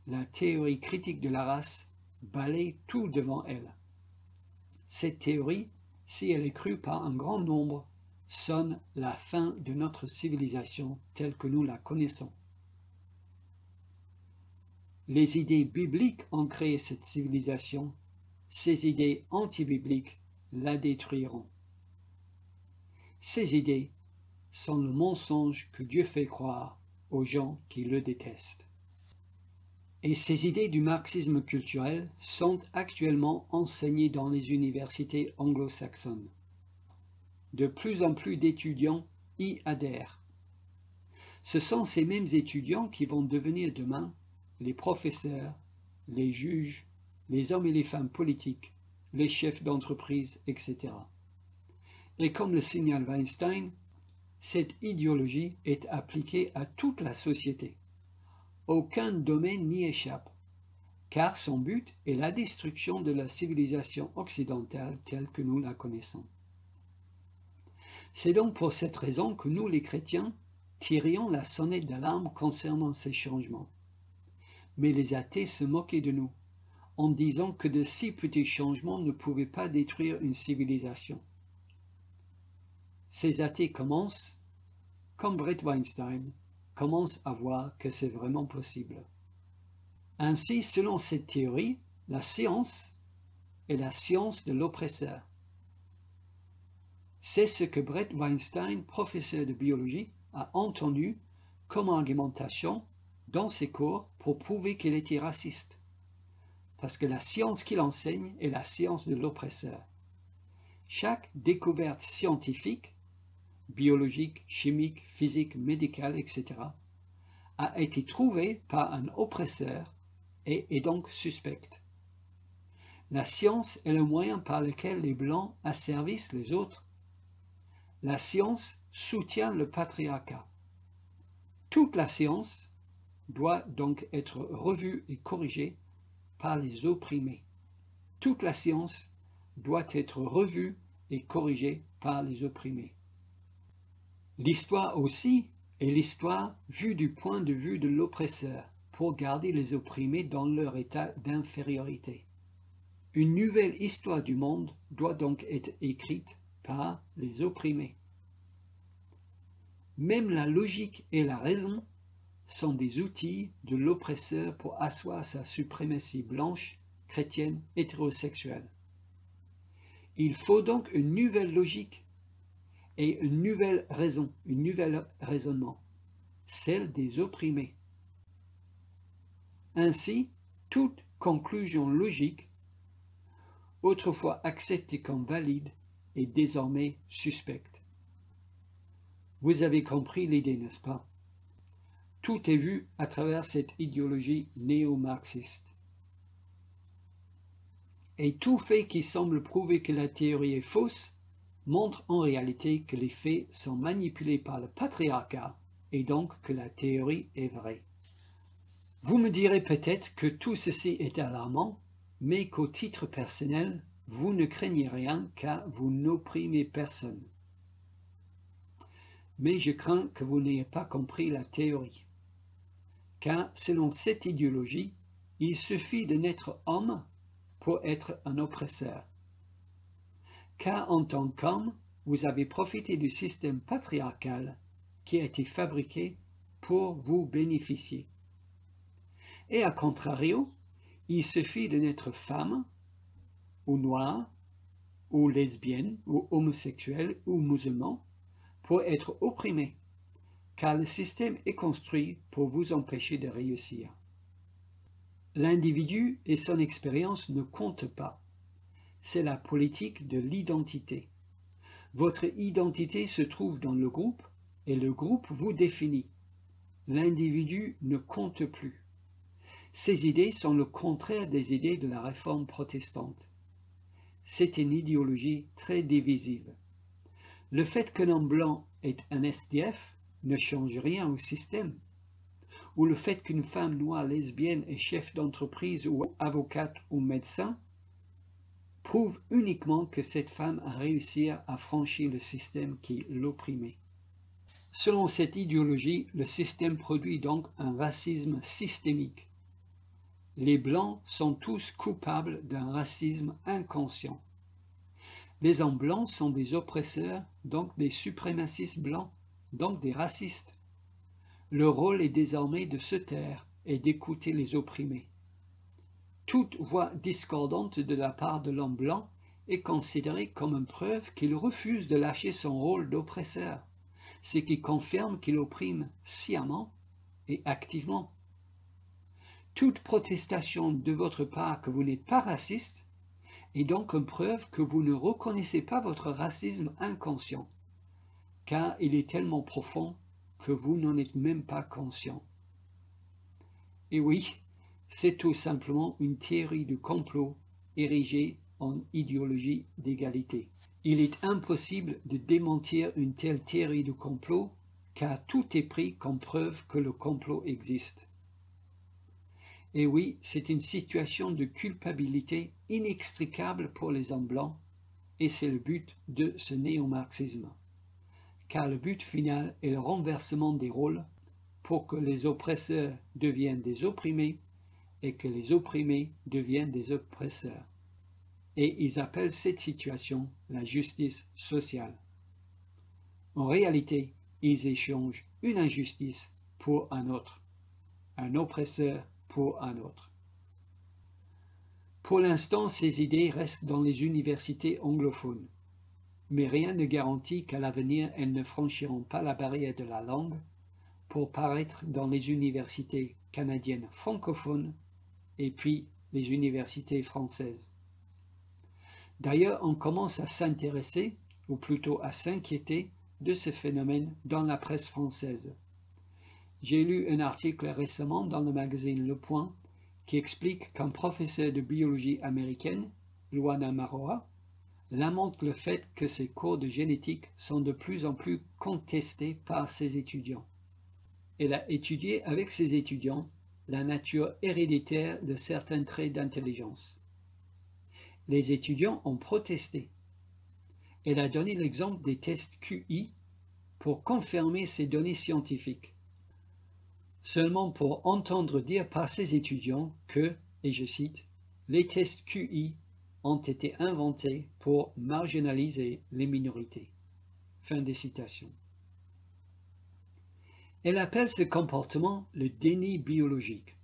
La théorie critique de la race balaye tout devant elle. Cette théorie, si elle est crue par un grand nombre, sonne la fin de notre civilisation telle que nous la connaissons. Les idées bibliques ont créé cette civilisation, ces idées anti-bibliques la détruiront. Ces idées sont le mensonge que Dieu fait croire aux gens qui le détestent. Et ces idées du marxisme culturel sont actuellement enseignées dans les universités anglo-saxonnes. De plus en plus d'étudiants y adhèrent. Ce sont ces mêmes étudiants qui vont devenir demain les professeurs, les juges, les hommes et les femmes politiques, les chefs d'entreprise, etc. Et comme le signale Weinstein, cette idéologie est appliquée à toute la société. Aucun domaine n'y échappe, car son but est la destruction de la civilisation occidentale telle que nous la connaissons. C'est donc pour cette raison que nous, les chrétiens, tirions la sonnette d'alarme concernant ces changements. Mais les athées se moquaient de nous, en disant que de si petits changements ne pouvaient pas détruire une civilisation. Ces athées commencent, comme Bret Weinstein, commencent à voir que c'est vraiment possible. Ainsi, selon cette théorie, la science est la science de l'oppresseur. C'est ce que Bret Weinstein, professeur de biologie, a entendu comme argumentation dans ses cours pour prouver qu'il était raciste. Parce que la science qu'il enseigne est la science de l'oppresseur. Chaque découverte scientifique, biologique, chimique, physique, médicale, etc., a été trouvée par un oppresseur et est donc suspecte. La science est le moyen par lequel les Blancs asservissent les autres. La science soutient le patriarcat. Toute la science doit donc être revue et corrigée par les opprimés. Toute la science doit être revue et corrigée par les opprimés. L'histoire aussi est l'histoire vue du point de vue de l'oppresseur pour garder les opprimés dans leur état d'infériorité. Une nouvelle histoire du monde doit donc être écrite par les opprimés. Même la logique et la raison sont des outils de l'oppresseur pour asseoir sa suprématie blanche, chrétienne, hétérosexuelle. Il faut donc une nouvelle logique et une nouvelle raison, un nouvel raisonnement, celle des opprimés. Ainsi, toute conclusion logique, autrefois acceptée comme valide, est désormais suspecte. Vous avez compris l'idée, n'est-ce pas? Tout est vu à travers cette idéologie néo-marxiste. Et tout fait qui semble prouver que la théorie est fausse montre en réalité que les faits sont manipulés par le patriarcat et donc que la théorie est vraie. Vous me direz peut-être que tout ceci est alarmant, mais qu'au titre personnel, vous ne craignez rien car vous n'opprimez personne. Mais je crains que vous n'ayez pas compris la théorie. Car selon cette idéologie, il suffit de naître homme pour être un oppresseur. Car en tant qu'homme, vous avez profité du système patriarcal qui a été fabriqué pour vous bénéficier. Et à contrario, il suffit de naître femme, ou noire, ou lesbienne, ou homosexuelle, ou musulman, pour être opprimé, car le système est construit pour vous empêcher de réussir. L'individu et son expérience ne comptent pas. C'est la politique de l'identité. Votre identité se trouve dans le groupe et le groupe vous définit. L'individu ne compte plus. Ces idées sont le contraire des idées de la réforme protestante. C'est une idéologie très divisive. Le fait qu'un homme blanc est un SDF ne change rien au système. Ou le fait qu'une femme noire lesbienne est chef d'entreprise ou avocate ou médecin prouve uniquement que cette femme a réussi à franchir le système qui l'opprimait. Selon cette idéologie, le système produit donc un racisme systémique. Les Blancs sont tous coupables d'un racisme inconscient. Les hommes blancs sont des oppresseurs, donc des suprémacistes blancs, donc des racistes. Le rôle est désormais de se taire et d'écouter les opprimés. Toute voix discordante de la part de l'homme blanc est considérée comme une preuve qu'il refuse de lâcher son rôle d'oppresseur, ce qui confirme qu'il opprime sciemment et activement. Toute protestation de votre part que vous n'êtes pas raciste est donc une preuve que vous ne reconnaissez pas votre racisme inconscient, car il est tellement profond que vous n'en êtes même pas conscient. Et oui, c'est tout simplement une théorie du complot érigée en idéologie d'égalité. Il est impossible de démentir une telle théorie du complot, car tout est pris comme preuve que le complot existe. Et oui, c'est une situation de culpabilité inextricable pour les hommes blancs, et c'est le but de ce néo-marxisme. Car le but final est le renversement des rôles pour que les oppresseurs deviennent des opprimés et que les opprimés deviennent des oppresseurs. Et ils appellent cette situation la justice sociale. En réalité, ils échangent une injustice pour un autre, un oppresseur pour un autre. Pour l'instant, ces idées restent dans les universités anglophones, mais rien ne garantit qu'à l'avenir elles ne franchiront pas la barrière de la langue pour paraître dans les universités canadiennes francophones et puis les universités françaises. D'ailleurs, on commence à s'intéresser, ou plutôt à s'inquiéter, de ce phénomène dans la presse française. J'ai lu un article récemment dans le magazine Le Point qui explique qu'un professeur de biologie américaine, Luana Maroa, lamente le fait que ses cours de génétique sont de plus en plus contestés par ses étudiants. Elle a étudié avec ses étudiants la nature héréditaire de certains traits d'intelligence. Les étudiants ont protesté. Elle a donné l'exemple des tests QI pour confirmer ces données scientifiques, seulement pour entendre dire par ses étudiants que, et je cite, « les tests QI ont été inventés pour marginaliser les minorités ». Fin des citations. Elle appelle ce comportement le déni biologique.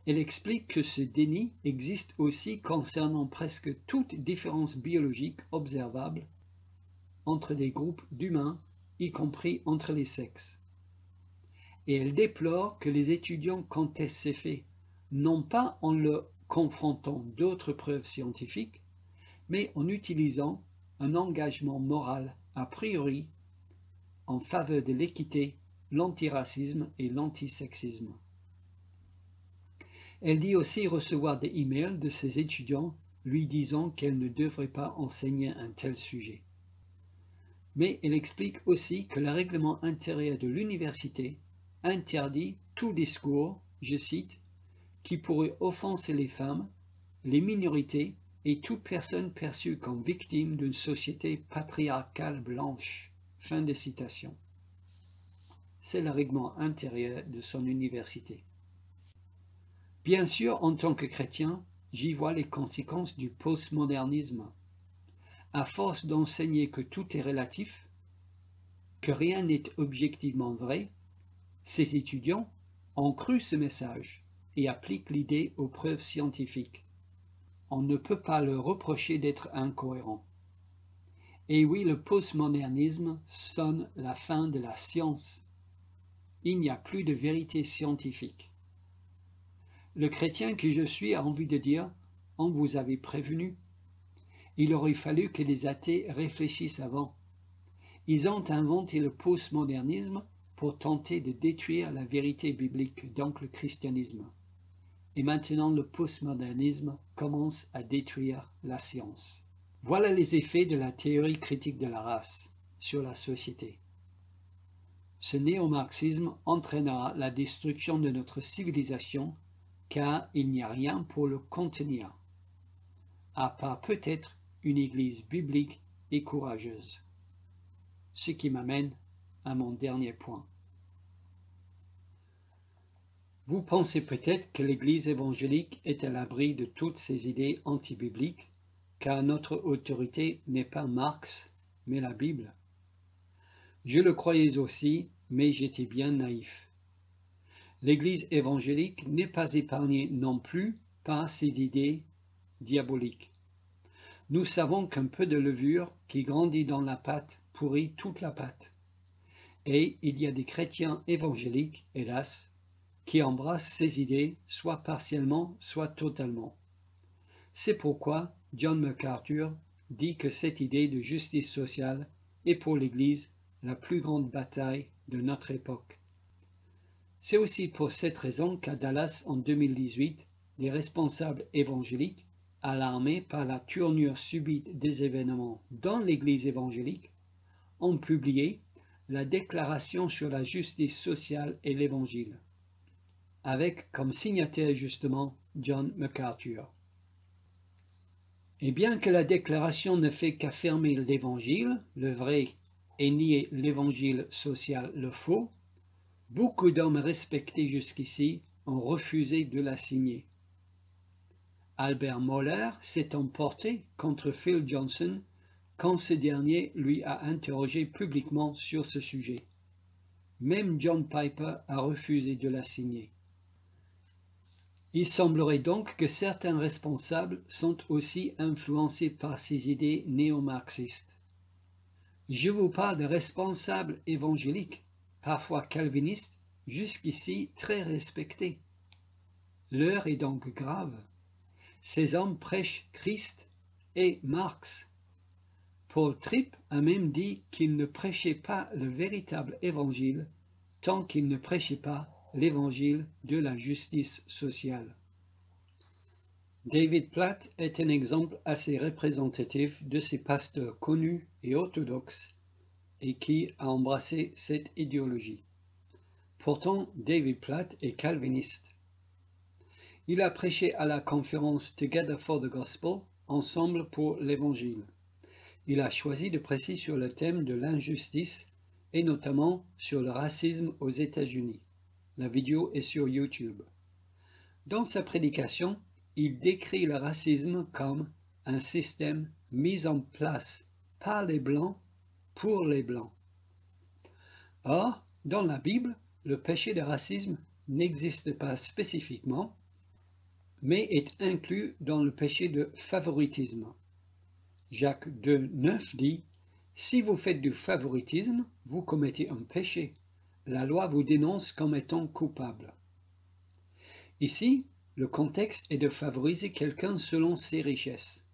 Elle explique que ce déni existe aussi concernant presque toute différence biologique observable entre des groupes d'humains, y compris entre les sexes. Et elle déplore que les étudiants contestent ces faits, non pas en leur confrontant d'autres preuves scientifiques, mais en utilisant un engagement moral a priori en faveur de l'équité, l'antiracisme et l'antisexisme. Elle dit aussi recevoir des emails de ses étudiants lui disant qu'elle ne devrait pas enseigner un tel sujet. Mais elle explique aussi que le règlement intérieur de l'université interdit tout discours, je cite, qui pourrait offenser les femmes, les minorités et toute personne perçue comme victime d'une société patriarcale blanche. Fin de citation. C'est le règlement intérieur de son université. Bien sûr, en tant que chrétien, j'y vois les conséquences du postmodernisme. À force d'enseigner que tout est relatif, que rien n'est objectivement vrai, ces étudiants ont cru ce message et appliquent l'idée aux preuves scientifiques. On ne peut pas leur reprocher d'être incohérent. Et oui, le postmodernisme sonne la fin de la science. Il n'y a plus de vérité scientifique. Le chrétien que je suis a envie de dire, on vous avait prévenu. Il aurait fallu que les athées réfléchissent avant. Ils ont inventé le postmodernisme pour tenter de détruire la vérité biblique, donc le christianisme. Et maintenant le postmodernisme commence à détruire la science. Voilà les effets de la théorie critique de la race sur la société. Ce néo-marxisme entraînera la destruction de notre civilisation car il n'y a rien pour le contenir, à part peut-être une église biblique et courageuse. Ce qui m'amène à mon dernier point. Vous pensez peut-être que l'Église évangélique est à l'abri de toutes ces idées antibibliques, car notre autorité n'est pas Marx, mais la Bible. Je le croyais aussi, mais j'étais bien naïf. L'Église évangélique n'est pas épargnée non plus par ces idées diaboliques. Nous savons qu'un peu de levure qui grandit dans la pâte pourrit toute la pâte. Et il y a des chrétiens évangéliques, hélas, qui embrassent ces idées, soit partiellement, soit totalement. C'est pourquoi John MacArthur dit que cette idée de justice sociale est pour l'Église la plus grande bataille de notre époque. C'est aussi pour cette raison qu'à Dallas, en 2018, les responsables évangéliques, alarmés par la tournure subite des événements dans l'Église évangélique, ont publié la Déclaration sur la justice sociale et l'Évangile, avec comme signataire justement John MacArthur. Et bien que la déclaration ne fait qu'affirmer l'Évangile, le vrai, et nier l'Évangile social, le faux, beaucoup d'hommes respectés jusqu'ici ont refusé de la signer. Albert Mohler s'est emporté contre Phil Johnson quand ce dernier lui a interrogé publiquement sur ce sujet. Même John Piper a refusé de la signer. Il semblerait donc que certains responsables sont aussi influencés par ces idées néo-marxistes. Je vous parle de responsables évangéliques, parfois calvinistes, jusqu'ici très respectés. L'heure est donc grave. Ces hommes prêchent Christ et Marx. Paul Tripp a même dit qu'il ne prêchait pas le véritable évangile tant qu'il ne prêchait pas l'évangile de la justice sociale. David Platt est un exemple assez représentatif de ces pasteurs connus et orthodoxes et qui a embrassé cette idéologie. Pourtant, David Platt est calviniste. Il a prêché à la conférence Together for the Gospel, Ensemble pour l'Évangile. Il a choisi de prêcher sur le thème de l'injustice et notamment sur le racisme aux États-Unis. La vidéo est sur YouTube. Dans sa prédication, il décrit le racisme comme un système mis en place par les Blancs pour les Blancs. Or, dans la Bible, le péché de racisme n'existe pas spécifiquement, mais est inclus dans le péché de favoritisme. Jacques 2,9 dit « Si vous faites du favoritisme, vous commettez un péché. La loi vous dénonce comme étant coupable. » Ici, le contexte est de favoriser quelqu'un selon ses richesses,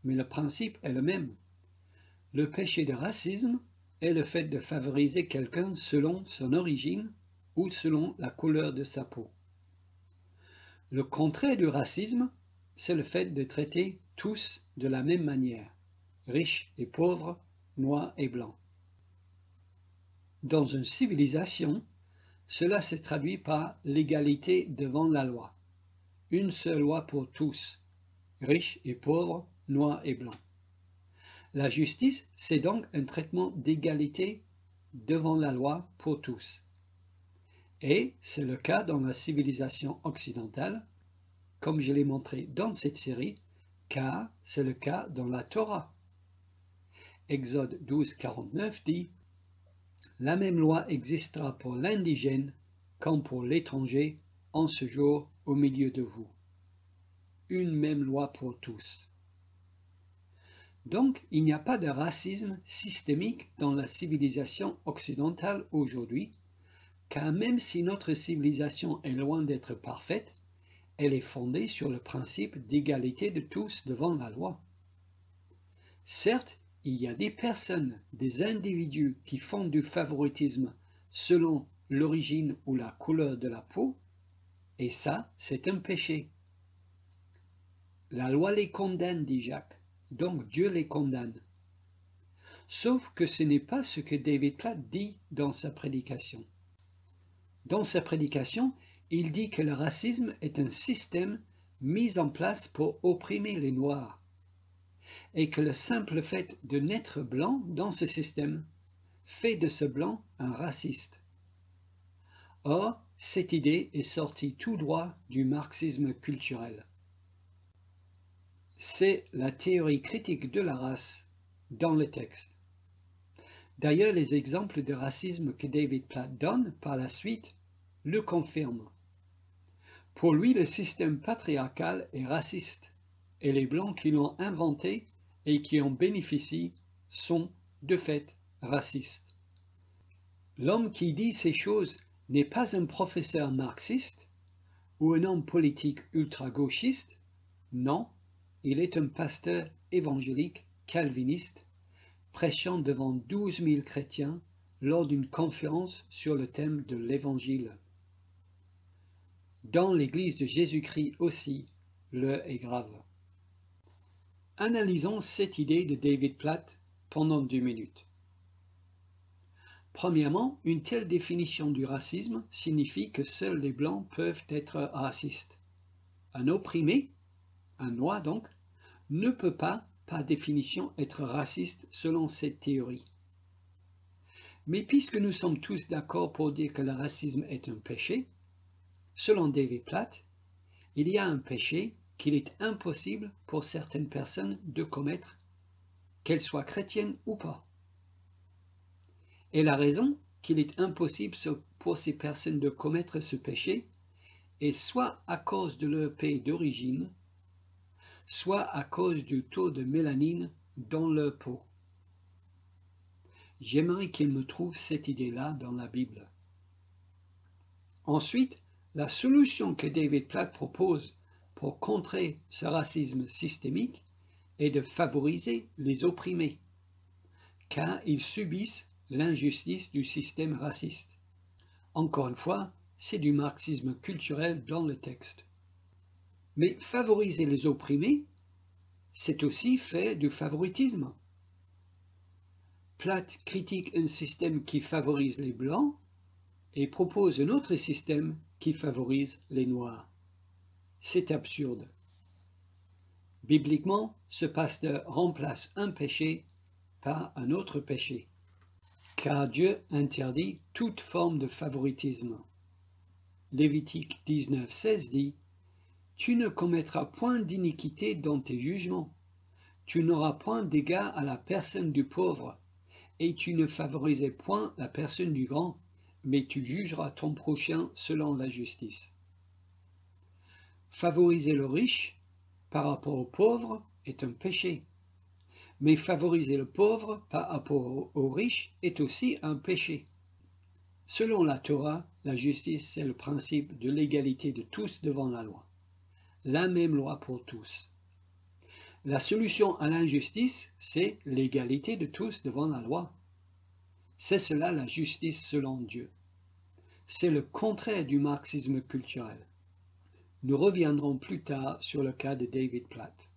mais le principe est le même. Le péché de racisme est le fait de favoriser quelqu'un selon son origine ou selon la couleur de sa peau. Le contraire du racisme, c'est le fait de traiter tous de la même manière, riches et pauvres, noirs et blancs. Dans une civilisation, cela se traduit par l'égalité devant la loi. Une seule loi pour tous, riches et pauvres, noirs et blancs. La justice, c'est donc un traitement d'égalité devant la loi pour tous. Et c'est le cas dans la civilisation occidentale, comme je l'ai montré dans cette série, car c'est le cas dans la Torah. Exode 12, 49 dit « La même loi existera pour l'indigène comme pour l'étranger en ce jour au milieu de vous. Une même loi pour tous. » Donc, il n'y a pas de racisme systémique dans la civilisation occidentale aujourd'hui, car même si notre civilisation est loin d'être parfaite, elle est fondée sur le principe d'égalité de tous devant la loi. Certes, il y a des personnes, des individus qui font du favoritisme selon l'origine ou la couleur de la peau, et ça, c'est un péché. La loi les condamne, dit Jacques, donc Dieu les condamne. Sauf que ce n'est pas ce que David Platt dit dans sa prédication. Dans sa prédication, il dit que le racisme est un système mis en place pour opprimer les Noirs, et que le simple fait de naître blanc dans ce système fait de ce blanc un raciste. Or, cette idée est sortie tout droit du marxisme culturel. C'est la théorie critique de la race dans le texte. D'ailleurs, les exemples de racisme que David Platt donne par la suite le confirment. Pour lui, le système patriarcal est raciste, et les Blancs qui l'ont inventé et qui en bénéficient sont, de fait, racistes. L'homme qui dit ces choses n'est pas un professeur marxiste ou un homme politique ultra-gauchiste, non, il est un pasteur évangélique calviniste prêchant devant 12 000 chrétiens lors d'une conférence sur le thème de l'Évangile. Dans l'Église de Jésus-Christ aussi, l'heure est grave. Analysons cette idée de David Platt pendant 2 minutes. Premièrement, une telle définition du racisme signifie que seuls les Blancs peuvent être racistes. Un opprimé, un noir donc, ne peut pas, par définition, être raciste selon cette théorie. Mais puisque nous sommes tous d'accord pour dire que le racisme est un péché, selon David Platt, il y a un péché qu'il est impossible pour certaines personnes de commettre, qu'elles soient chrétiennes ou pas. Et la raison qu'il est impossible pour ces personnes de commettre ce péché est soit à cause de leur pays d'origine, soit à cause du taux de mélanine dans leur peau. J'aimerais qu'il me trouve cette idée-là dans la Bible. Ensuite, la solution que David Platt propose pour contrer ce racisme systémique est de favoriser les opprimés, car ils subissent l'injustice du système raciste. Encore une fois, c'est du marxisme culturel dans le texte. Mais favoriser les opprimés, c'est aussi faire du favoritisme. Platt critique un système qui favorise les Blancs et propose un autre système qui favorise les Noirs. C'est absurde. Bibliquement, ce pasteur remplace un péché par un autre péché, car Dieu interdit toute forme de favoritisme. Lévitique 19, 16 dit « Tu ne commettras point d'iniquité dans tes jugements, tu n'auras point d'égard à la personne du pauvre, et tu ne favoriseras point la personne du grand, mais tu jugeras ton prochain selon la justice. » Favoriser le riche par rapport au pauvre est un péché, mais favoriser le pauvre par rapport au riche est aussi un péché. Selon la Torah, la justice, c'est le principe de l'égalité de tous devant la loi. La même loi pour tous. La solution à l'injustice, c'est l'égalité de tous devant la loi. C'est cela la justice selon Dieu. C'est le contraire du marxisme culturel. Nous reviendrons plus tard sur le cas de David Platt.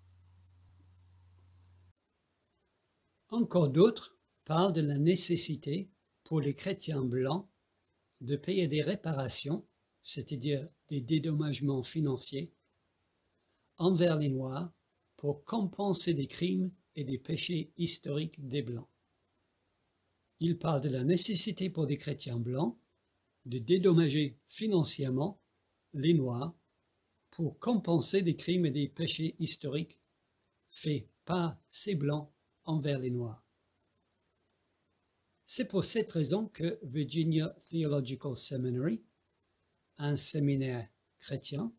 Encore d'autres parlent de la nécessité pour les chrétiens blancs de payer des réparations, c'est-à-dire des dédommagements financiers, envers les Noirs pour compenser des crimes et des péchés historiques des Blancs. Il parle de la nécessité pour des chrétiens blancs de dédommager financièrement les Noirs pour compenser des crimes et des péchés historiques faits par ces Blancs envers les Noirs. C'est pour cette raison que Virginia Theological Seminary, un séminaire chrétien,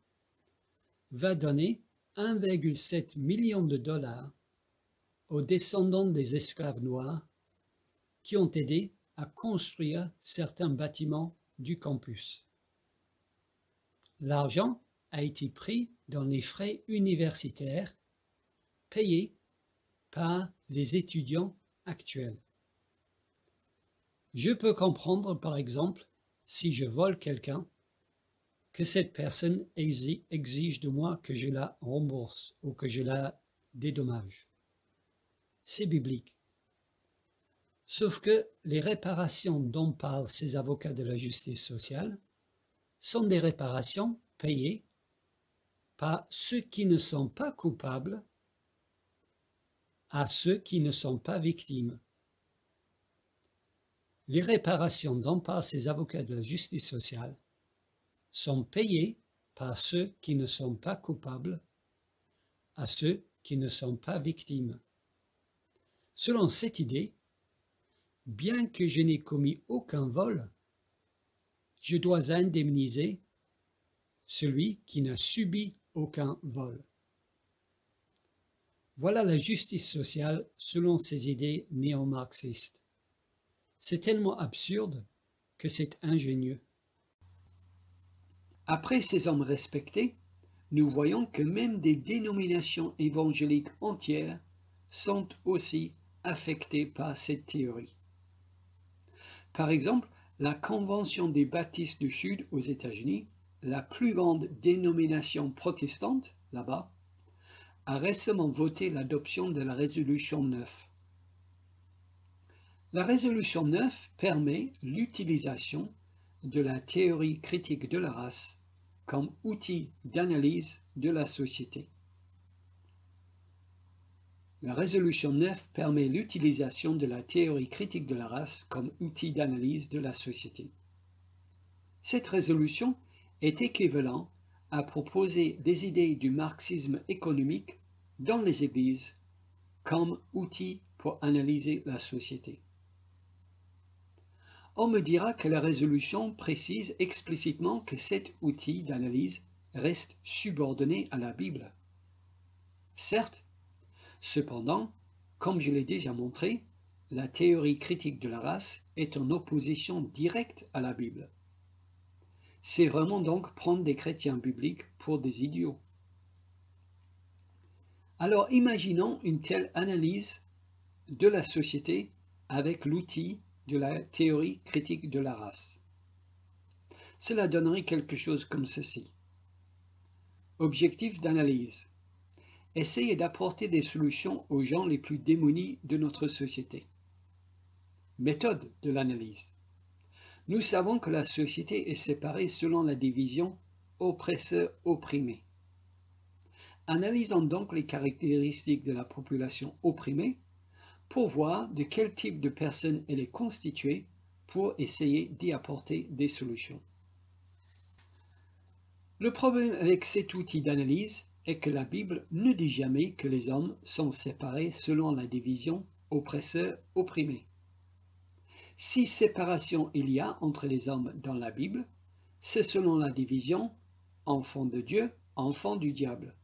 va donner 1,7 million de dollars aux descendants des esclaves noirs qui ont aidé à construire certains bâtiments du campus. L'argent a été pris dans les frais universitaires payés par les étudiants actuels. Je peux comprendre, par exemple, si je vole quelqu'un, que cette personne exige de moi que je la rembourse ou que je la dédommage. C'est biblique. Sauf que les réparations dont parlent ces avocats de la justice sociale sont des réparations payées par ceux qui ne sont pas coupables à ceux qui ne sont pas victimes. Les réparations dont parlent ces avocats de la justice sociale sont payées par ceux qui ne sont pas coupables à ceux qui ne sont pas victimes. Selon cette idée, bien que je n'ai commis aucun vol, je dois indemniser celui qui n'a subi aucun vol. Voilà la justice sociale selon ces idées néo-marxistes. C'est tellement absurde que c'est ingénieux. Après ces hommes respectés, nous voyons que même des dénominations évangéliques entières sont aussi affectées par cette théorie. Par exemple, la Convention des baptistes du Sud aux États-Unis, la plus grande dénomination protestante là-bas, a récemment voté l'adoption de la résolution 9. La résolution 9 permet l'utilisation de la théorie critique de la race comme outil d'analyse de la société. La résolution 9 permet l'utilisation de la théorie critique de la race comme outil d'analyse de la société. Cette résolution est équivalente à proposer des idées du marxisme économique dans les églises comme outil pour analyser la société. On me dira que la résolution précise explicitement que cet outil d'analyse reste subordonné à la Bible. Certes, cependant, comme je l'ai déjà montré, la théorie critique de la race est en opposition directe à la Bible. C'est vraiment donc prendre des chrétiens bibliques pour des idiots. Alors imaginons une telle analyse de la société avec l'outil de la théorie critique de la race. Cela donnerait quelque chose comme ceci. Objectif d'analyse. Essayer d'apporter des solutions aux gens les plus démunis de notre société. Méthode de l'analyse. Nous savons que la société est séparée selon la division oppresseur-opprimé. Analysons donc les caractéristiques de la population opprimée pour voir de quel type de personne elle est constituée pour essayer d'y apporter des solutions. Le problème avec cet outil d'analyse est que la Bible ne dit jamais que les hommes sont séparés selon la division oppresseur-opprimé. Si séparation il y a entre les hommes dans la Bible, c'est selon la division enfant de Dieu, enfant du diable.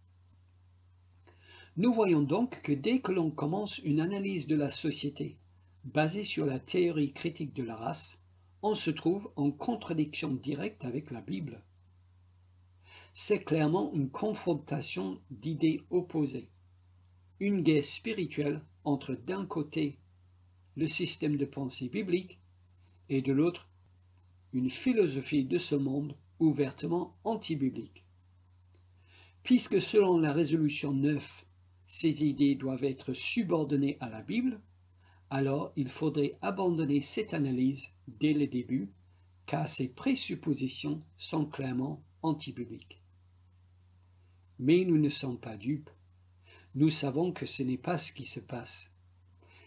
Nous voyons donc que dès que l'on commence une analyse de la société basée sur la théorie critique de la race, on se trouve en contradiction directe avec la Bible. C'est clairement une confrontation d'idées opposées, une guerre spirituelle entre d'un côté le système de pensée biblique et de l'autre une philosophie de ce monde ouvertement anti-biblique. Puisque selon la résolution 9, ces idées doivent être subordonnées à la Bible, alors il faudrait abandonner cette analyse dès le début, car ces présuppositions sont clairement anti-bibliques. Mais nous ne sommes pas dupes. Nous savons que ce n'est pas ce qui se passe.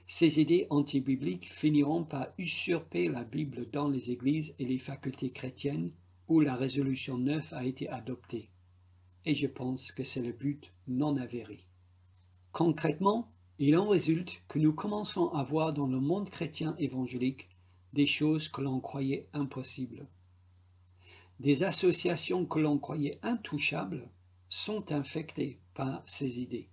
Ces idées anti-bibliques finiront par usurper la Bible dans les églises et les facultés chrétiennes où la résolution 9 a été adoptée. Et je pense que c'est le but non avéré. Concrètement, il en résulte que nous commençons à voir dans le monde chrétien évangélique des choses que l'on croyait impossibles. Des associations que l'on croyait intouchables sont infectées par ces idées.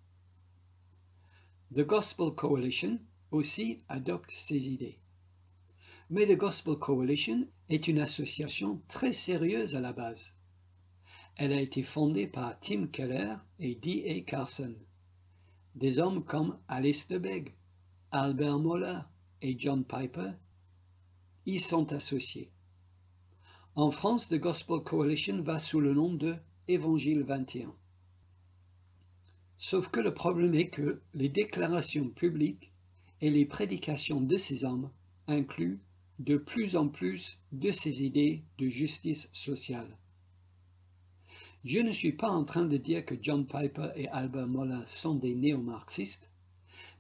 The Gospel Coalition aussi adopte ces idées. Mais The Gospel Coalition est une association très sérieuse à la base. Elle a été fondée par Tim Keller et D.A. Carson. Des hommes comme Alistair Begg, Albert Mohler et John Piper y sont associés. En France, The Gospel Coalition va sous le nom de Évangile 21. Sauf que le problème est que les déclarations publiques et les prédications de ces hommes incluent de plus en plus de ces idées de justice sociale. Je ne suis pas en train de dire que John Piper et Albert Mohler sont des néo-marxistes,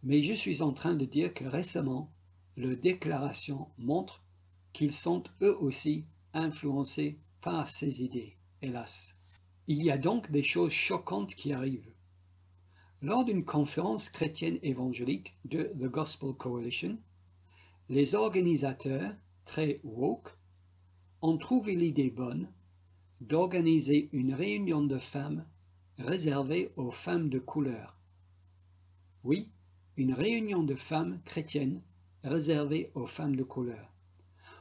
mais je suis en train de dire que récemment, leurs déclarations montrent qu'ils sont eux aussi influencés par ces idées, hélas. Il y a donc des choses choquantes qui arrivent. Lors d'une conférence chrétienne évangélique de The Gospel Coalition, les organisateurs, très woke, ont trouvé l'idée bonne d'organiser une réunion de femmes réservée aux femmes de couleur. Oui, une réunion de femmes chrétiennes réservée aux femmes de couleur.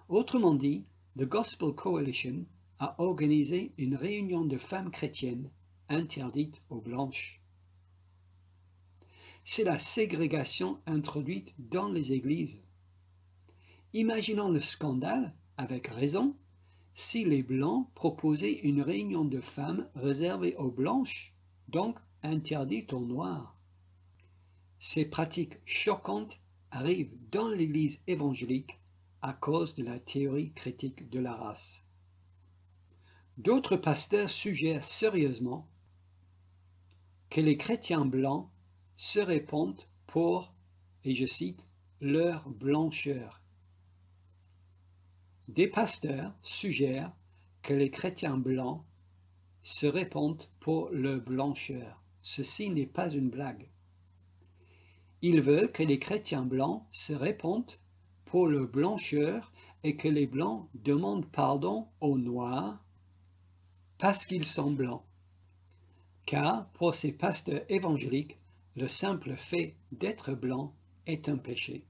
Autrement dit, The Gospel Coalition a organisé une réunion de femmes chrétiennes interdite aux blanches. C'est la ségrégation introduite dans les églises. Imaginons le scandale, avec raison, si les Blancs proposaient une réunion de femmes réservée aux Blanches, donc interdite aux Noirs. Ces pratiques choquantes arrivent dans l'Église évangélique à cause de la théorie critique de la race. D'autres pasteurs suggèrent sérieusement que les chrétiens blancs se répandent pour, et je cite, leur blancheur. Des pasteurs suggèrent que les chrétiens blancs se répandent pour leur blancheur. Ceci n'est pas une blague. Ils veulent que les chrétiens blancs se répandent pour leur blancheur et que les blancs demandent pardon aux noirs parce qu'ils sont blancs. Car pour ces pasteurs évangéliques, le simple fait d'être blanc est un péché.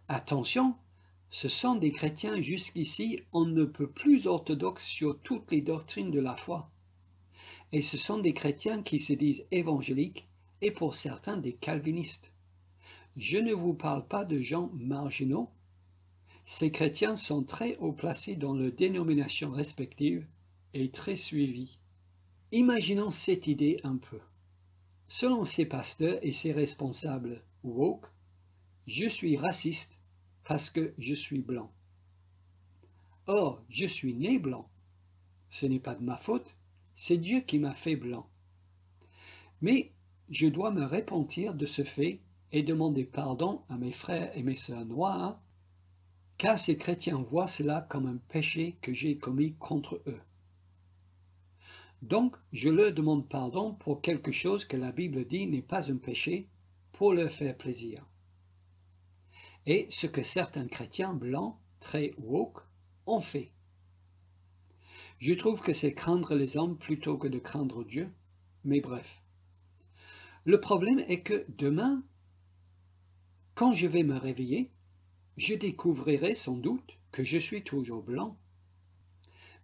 Attention, ce sont des chrétiens jusqu'ici on ne peut plus orthodoxes sur toutes les doctrines de la foi. Et ce sont des chrétiens qui se disent évangéliques et pour certains des calvinistes. Je ne vous parle pas de gens marginaux. Ces chrétiens sont très haut placés dans leurs dénominations respectives et très suivis. Imaginons cette idée un peu. Selon ces pasteurs et ces responsables woke, je suis raciste parce que je suis blanc. Or, je suis né blanc. Ce n'est pas de ma faute, c'est Dieu qui m'a fait blanc. Mais je dois me repentir de ce fait et demander pardon à mes frères et mes sœurs noirs, car ces chrétiens voient cela comme un péché que j'ai commis contre eux. Donc, je leur demande pardon pour quelque chose que la Bible dit n'est pas un péché, pour leur faire plaisir. Et ce que certains chrétiens blancs, très woke, ont fait. Je trouve que c'est craindre les hommes plutôt que de craindre Dieu, mais bref. Le problème est que demain, quand je vais me réveiller, je découvrirai sans doute que je suis toujours blanc.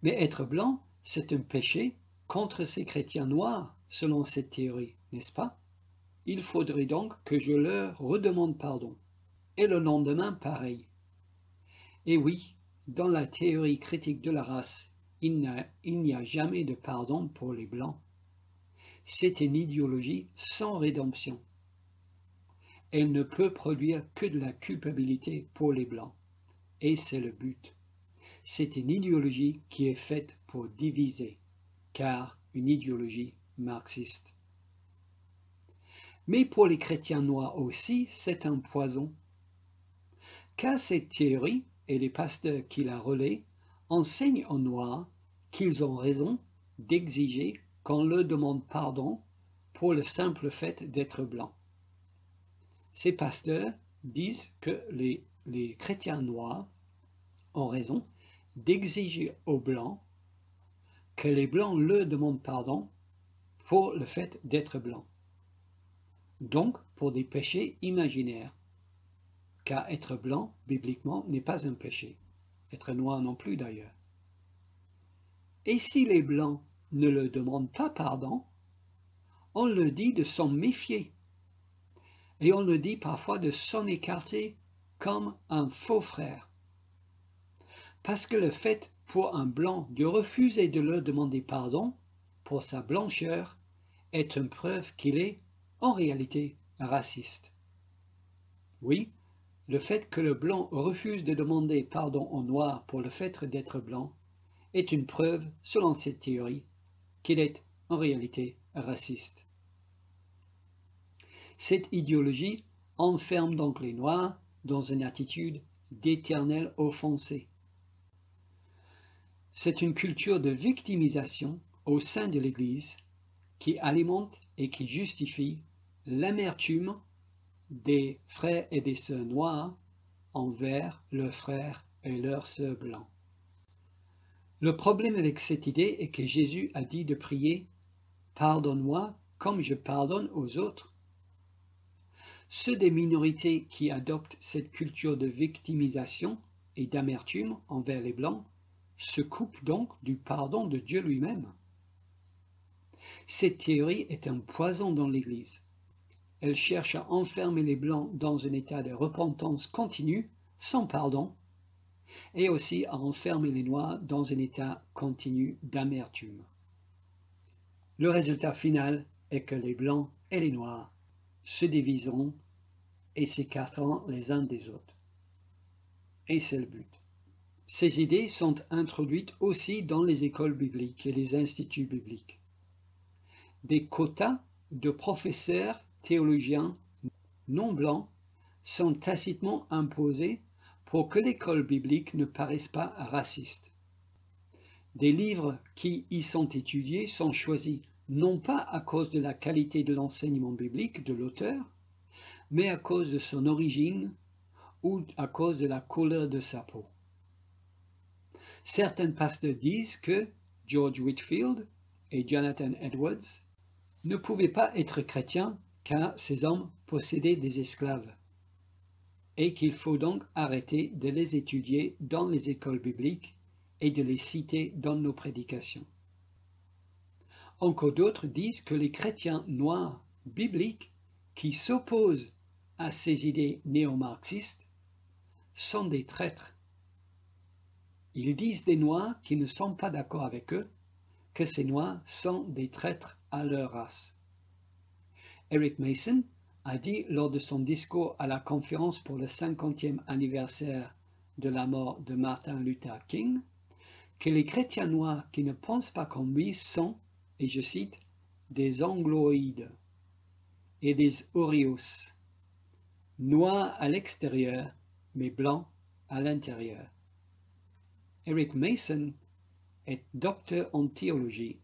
Mais être blanc, c'est un péché contre ces chrétiens noirs, selon cette théorie, n'est-ce pas? Il faudrait donc que je leur redemande pardon. Et le lendemain, pareil. Et oui, dans la théorie critique de la race, il n'y a jamais de pardon pour les blancs. C'est une idéologie sans rédemption. elle ne peut produire que de la culpabilité pour les Blancs. Et c'est le but. C'est une idéologie qui est faite pour diviser, car une idéologie marxiste. Mais pour les chrétiens noirs aussi, c'est un poison. Car cette théorie et les pasteurs qui la relaient enseignent aux Noirs qu'ils ont raison d'exiger qu'on leur demande pardon pour le simple fait d'être blancs. Ces pasteurs disent que les chrétiens noirs ont raison d'exiger aux blancs que les blancs leur demandent pardon pour le fait d'être blancs. Donc pour des péchés imaginaires. Car être blanc, bibliquement, n'est pas un péché. Être noir non plus d'ailleurs. Et si les blancs ne leur demandent pas pardon, on leur dit de s'en méfier. Et on leur dit parfois de s'en écarter comme un faux frère. Parce que le fait pour un blanc de refuser de leur demander pardon pour sa blancheur est une preuve qu'il est, en réalité, raciste. Oui, le fait que le blanc refuse de demander pardon au noir pour le fait d'être blanc est une preuve, selon cette théorie, qu'il est en réalité raciste. Cette idéologie enferme donc les Noirs dans une attitude d'éternel offensé. C'est une culture de victimisation au sein de l'Église qui alimente et qui justifie l'amertume des frères et des sœurs noirs envers leurs frères et leurs sœurs blancs. Le problème avec cette idée est que Jésus a dit de prier « Pardonne-moi comme je pardonne aux autres ». Ceux des minorités qui adoptent cette culture de victimisation et d'amertume envers les Blancs se coupent donc du pardon de Dieu lui-même. Cette théorie est un poison dans l'Église. Elle cherche à enfermer les Blancs dans un état de repentance continue, sans pardon, et aussi à enfermer les Noirs dans un état continu d'amertume. Le résultat final est que les Blancs et les Noirs se diviseront et s'écarteront les uns des autres. Et c'est le but. Ces idées sont introduites aussi dans les écoles bibliques et les instituts bibliques. Des quotas de professeurs théologiens non blancs sont tacitement imposés pour que l'école biblique ne paraisse pas raciste. Des livres qui y sont étudiés sont choisis non pas à cause de la qualité de l'enseignement biblique de l'auteur, mais à cause de son origine ou à cause de la couleur de sa peau. Certains pasteurs disent que George Whitefield et Jonathan Edwards ne pouvaient pas être chrétiens car ces hommes possédaient des esclaves, et qu'il faut donc arrêter de les étudier dans les écoles bibliques et de les citer dans nos prédications. Encore d'autres disent que les chrétiens noirs bibliques qui s'opposent à ces idées néo-marxistes sont des traîtres. Ils disent des Noirs qui ne sont pas d'accord avec eux que ces Noirs sont des traîtres à leur race. Eric Mason a dit lors de son discours à la conférence pour le 50e anniversaire de la mort de Martin Luther King que les chrétiens noirs qui ne pensent pas comme lui sont, et je cite, des angloïdes et des orios, noirs à l'extérieur mais blancs à l'intérieur. Eric Mason est docteur en théologie,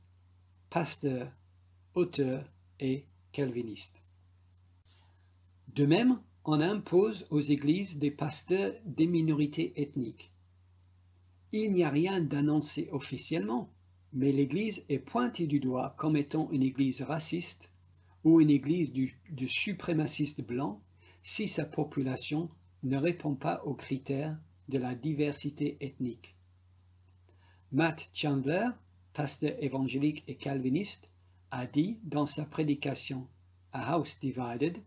pasteur, auteur et calviniste. De même, on impose aux églises des pasteurs des minorités ethniques. Il n'y a rien d'annoncé officiellement, mais l'Église est pointée du doigt comme étant une Église raciste ou une Église du suprémaciste blanc si sa population ne répond pas aux critères de la diversité ethnique. Matt Chandler, pasteur évangélique et calviniste, a dit dans sa prédication A House Divided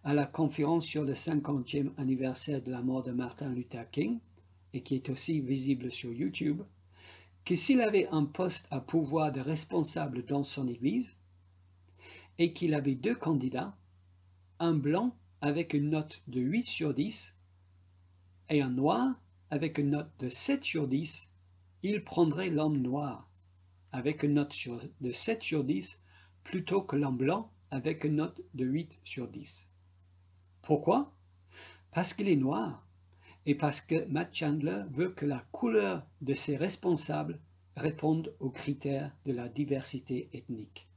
à la conférence sur le 50e anniversaire de la mort de Martin Luther King, et qui est aussi visible sur YouTube, que s'il avait un poste à pouvoir de responsable dans son église, et qu'il avait deux candidats, un blanc avec une note de 8 sur 10 et un noir avec une note de 7 sur 10, il prendrait l'homme noir avec une note de 7 sur 10 plutôt que l'homme blanc avec une note de 8 sur 10. Pourquoi? Parce qu'il est noir et parce que Matt Chandler veut que la couleur de ses responsables réponde aux critères de la diversité ethnique.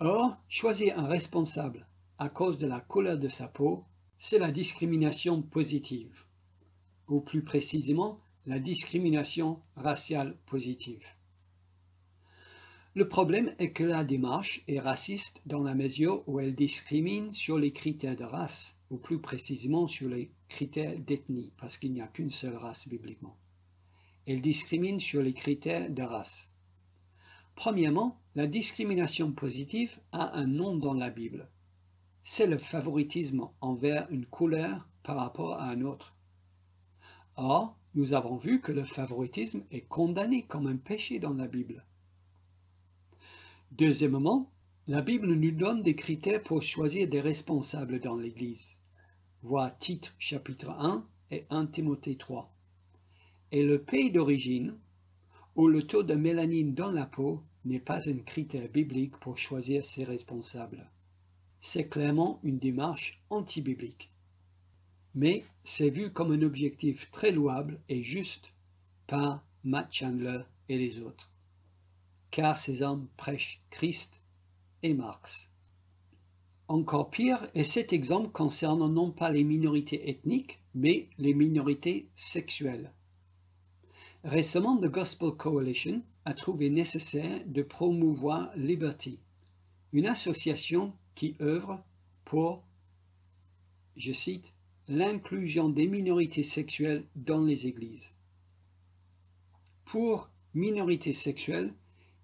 Or, choisir un responsable à cause de la couleur de sa peau, c'est la discrimination positive, ou plus précisément, la discrimination raciale positive. Le problème est que la démarche est raciste dans la mesure où elle discrimine sur les critères de race, ou plus précisément sur les critères d'ethnie, parce qu'il n'y a qu'une seule race bibliquement. Elle discrimine sur les critères de race. Premièrement, la discrimination positive a un nom dans la Bible. C'est le favoritisme envers une couleur par rapport à un autre. Or, nous avons vu que le favoritisme est condamné comme un péché dans la Bible. Deuxièmement, la Bible nous donne des critères pour choisir des responsables dans l'Église. Voir Tite chapitre 1 et 1 Timothée 3. Et le pays d'origine, ou le taux de mélanine dans la peau, n'est pas un critère biblique pour choisir ses responsables. C'est clairement une démarche anti-biblique. Mais c'est vu comme un objectif très louable et juste par Matt Chandler et les autres, car ces hommes prêchent Christ et Marx. Encore pire est cet exemple concernant non pas les minorités ethniques, mais les minorités sexuelles. Récemment, The Gospel Coalition a trouvé nécessaire de promouvoir Liberty, une association qui œuvre pour, je cite, l'inclusion des minorités sexuelles dans les églises. Pour minorité sexuelle,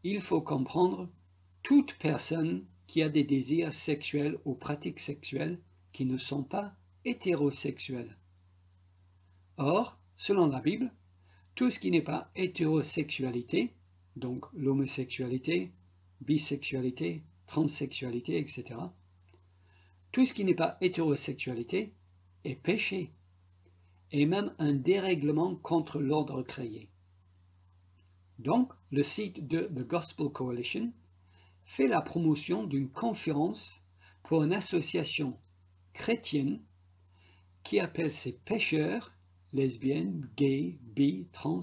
il faut comprendre toute personne qui a des désirs sexuels ou pratiques sexuelles qui ne sont pas hétérosexuels. Or, selon la Bible, tout ce qui n'est pas hétérosexualité, donc l'homosexualité, bisexualité, transsexualité, etc., tout ce qui n'est pas hétérosexualité est péché, et même un dérèglement contre l'ordre créé. Donc, le site de The Gospel Coalition fait la promotion d'une conférence pour une association chrétienne qui appelle ses pécheurs, lesbiennes, gays, bi, trans,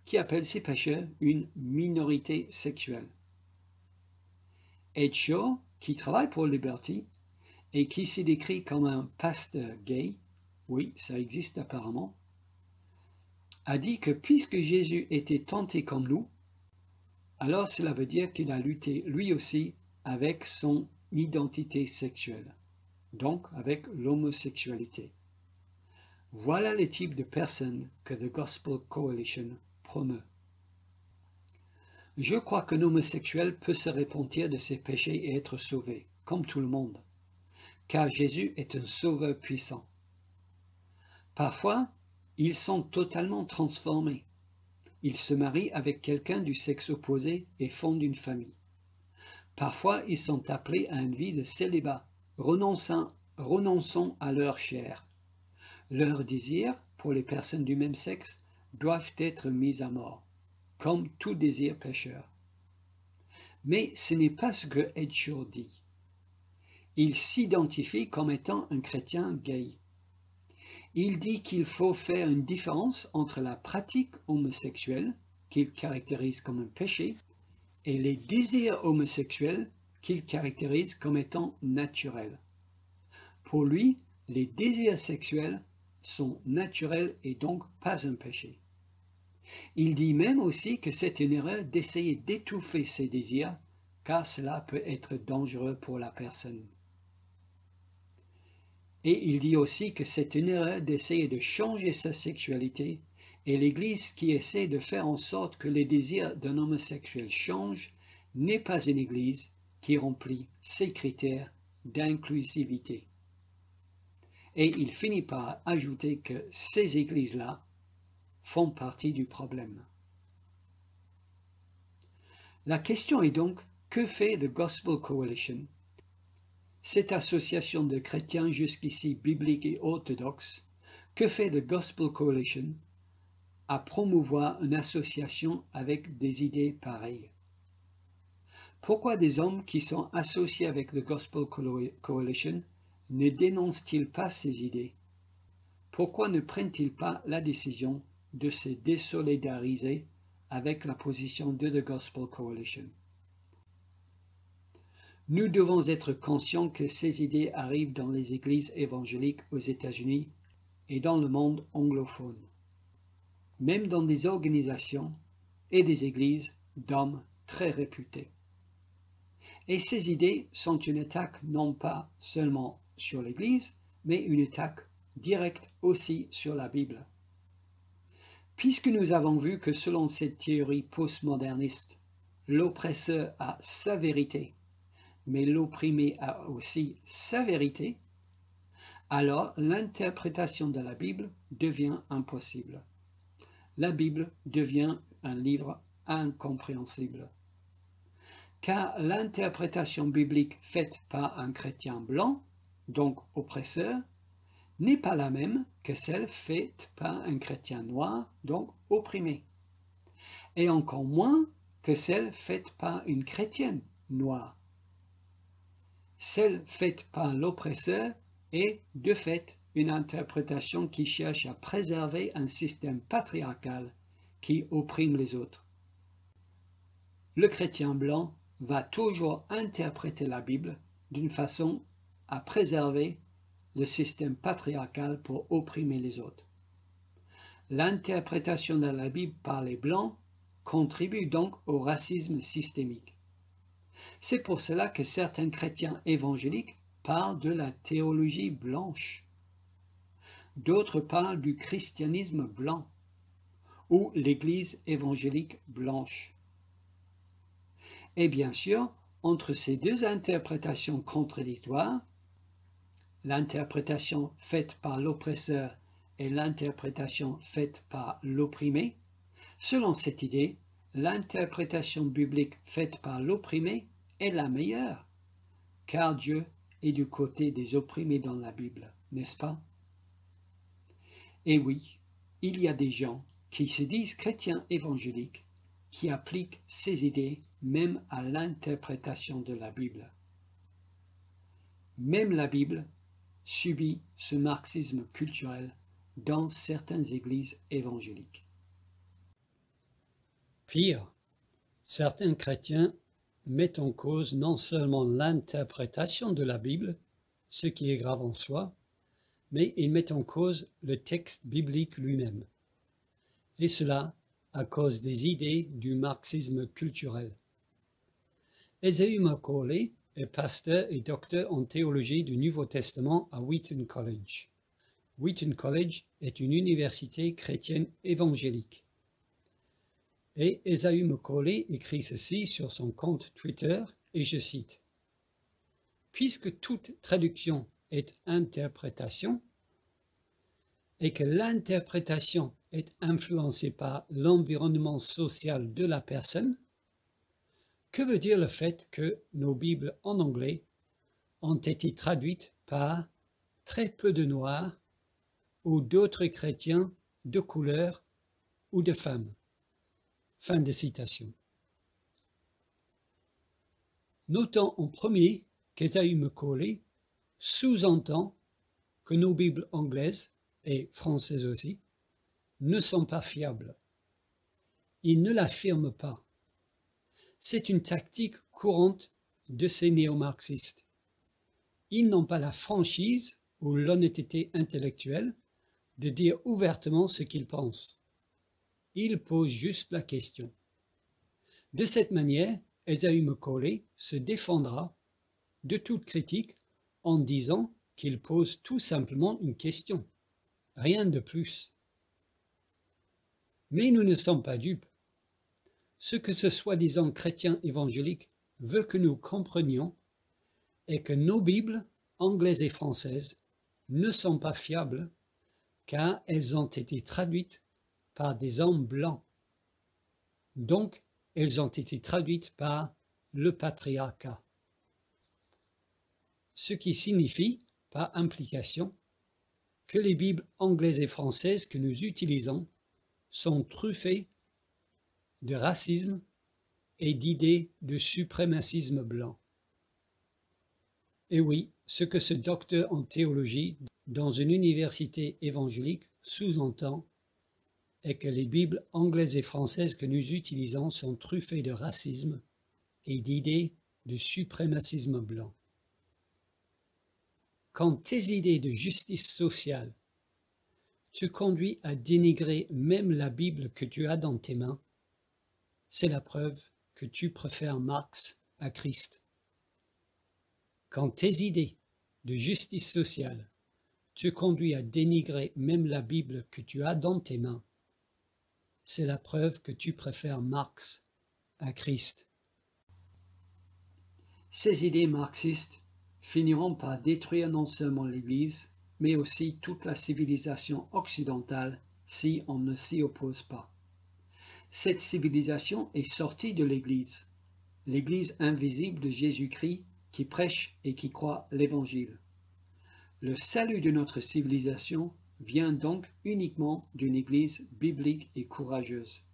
qui appelle ces pécheurs une minorité sexuelle. Ed Shaw, qui travaille pour Liberty et qui s'est décrit comme un pasteur gay, oui, ça existe apparemment, a dit que puisque Jésus était tenté comme nous, alors cela veut dire qu'il a lutté lui aussi avec son identité sexuelle, donc avec l'homosexualité. Voilà les types de personnes que The Gospel Coalition promeut. Je crois qu'un homosexuel peut se repentir de ses péchés et être sauvé, comme tout le monde, car Jésus est un sauveur puissant. Parfois, ils sont totalement transformés. Ils se marient avec quelqu'un du sexe opposé et fondent une famille. Parfois, ils sont appelés à une vie de célibat, renonçant à leur chair. Leurs désirs pour les personnes du même sexe doivent être mis à mort, comme tout désir pécheur. Mais ce n'est pas ce que Ed Shaw dit. Il s'identifie comme étant un chrétien gay. Il dit qu'il faut faire une différence entre la pratique homosexuelle, qu'il caractérise comme un péché, et les désirs homosexuels qu'il caractérise comme étant naturels. Pour lui, les désirs sexuels sont naturels et donc pas un péché. Il dit même aussi que c'est une erreur d'essayer d'étouffer ses désirs, car cela peut être dangereux pour la personne. Et il dit aussi que c'est une erreur d'essayer de changer sa sexualité, et l'Église qui essaie de faire en sorte que les désirs d'un homosexuel changent n'est pas une Église qui remplit ces critères d'inclusivité. Et il finit par ajouter que ces églises-là font partie du problème. La question est donc, que fait The Gospel Coalition? cette association de chrétiens jusqu'ici bibliques et orthodoxes, que fait the Gospel Coalition à promouvoir une association avec des idées pareilles? Pourquoi des hommes qui sont associés avec le Gospel Coalition ne dénoncent-ils pas ces idées? Pourquoi ne prennent-ils pas la décision de se désolidariser avec la position de The Gospel Coalition? Nous devons être conscients que ces idées arrivent dans les églises évangéliques aux États-Unis et dans le monde anglophone, même dans des organisations et des églises d'hommes très réputés. Et ces idées sont une attaque non pas seulement sur l'Église, mais une attaque directe aussi sur la Bible. Puisque nous avons vu que selon cette théorie postmoderniste, l'oppresseur a sa vérité, mais l'opprimé a aussi sa vérité, alors l'interprétation de la Bible devient impossible. La Bible devient un livre incompréhensible. Car l'interprétation biblique faite par un chrétien blanc, donc oppresseur, n'est pas la même que celle faite par un chrétien noir, donc opprimé, et encore moins que celle faite par une chrétienne noire. Celle faite par l'oppresseur est, de fait, une interprétation qui cherche à préserver un système patriarcal qui opprime les autres. Le chrétien blanc va toujours interpréter la Bible d'une façon à préserver le système patriarcal pour opprimer les autres. L'interprétation de la Bible par les Blancs contribue donc au racisme systémique. C'est pour cela que certains chrétiens évangéliques parlent de la théologie blanche. D'autres parlent du christianisme blanc ou l'Église évangélique blanche. Et bien sûr, entre ces deux interprétations contradictoires, l'interprétation faite par l'oppresseur et l'interprétation faite par l'opprimé, selon cette idée, l'interprétation biblique faite par l'opprimé est la meilleure, car Dieu est du côté des opprimés dans la Bible, n'est-ce pas? Et oui, il y a des gens qui se disent chrétiens évangéliques qui appliquent ces idées même à l'interprétation de la Bible. Même la Bible subit ce marxisme culturel dans certaines églises évangéliques. Pire, certains chrétiens mettent en cause non seulement l'interprétation de la Bible, ce qui est grave en soi, mais ils mettent en cause le texte biblique lui-même. Et cela à cause des idées du marxisme culturel. Esaü Macaulay est pasteur et docteur en théologie du Nouveau Testament à Wheaton College. Wheaton College est une université chrétienne évangélique. Et Esaü Macaulay écrit ceci sur son compte Twitter, et je cite: « Puisque toute traduction est interprétation, et que l'interprétation est influencée par l'environnement social de la personne, que veut dire le fait que nos Bibles en anglais ont été traduites par très peu de Noirs ou d'autres chrétiens de couleur ou de femmes ?» Fin de citation. Notons en premier qu'Esaü Macaulay sous-entend que nos Bibles anglaises, et françaises aussi, ne sont pas fiables. Il ne l'affirme pas. C'est une tactique courante de ces néo-marxistes. Ils n'ont pas la franchise ou l'honnêteté intellectuelle de dire ouvertement ce qu'ils pensent. Ils posent juste la question. De cette manière, Esaü Macaulay se défendra de toute critique en disant qu'il pose tout simplement une question. Rien de plus. Mais nous ne sommes pas dupes. Ce que ce soi-disant chrétien évangélique veut que nous comprenions est que nos Bibles, anglaises et françaises, ne sont pas fiables car elles ont été traduites par des hommes blancs. Donc, elles ont été traduites par le patriarcat. ce qui signifie, par implication, que les Bibles anglaises et françaises que nous utilisons sont truffées de racisme et d'idées de suprémacisme blanc. Et oui, ce que ce docteur en théologie dans une université évangélique sous-entend est que les Bibles anglaises et françaises que nous utilisons sont truffées de racisme et d'idées de suprémacisme blanc. Quand tes idées de justice sociale te conduisent à dénigrer même la Bible que tu as dans tes mains, c'est la preuve que tu préfères Marx à Christ. Quand tes idées de justice sociale te conduisent à dénigrer même la Bible que tu as dans tes mains, c'est la preuve que tu préfères Marx à Christ. Ces idées marxistes finiront par détruire non seulement l'Église, mais aussi toute la civilisation occidentale si on ne s'y oppose pas. Cette civilisation est sortie de l'Église invisible de Jésus-Christ qui prêche et qui croit l'Évangile. Le salut de notre civilisation vient donc uniquement d'une Église biblique et courageuse.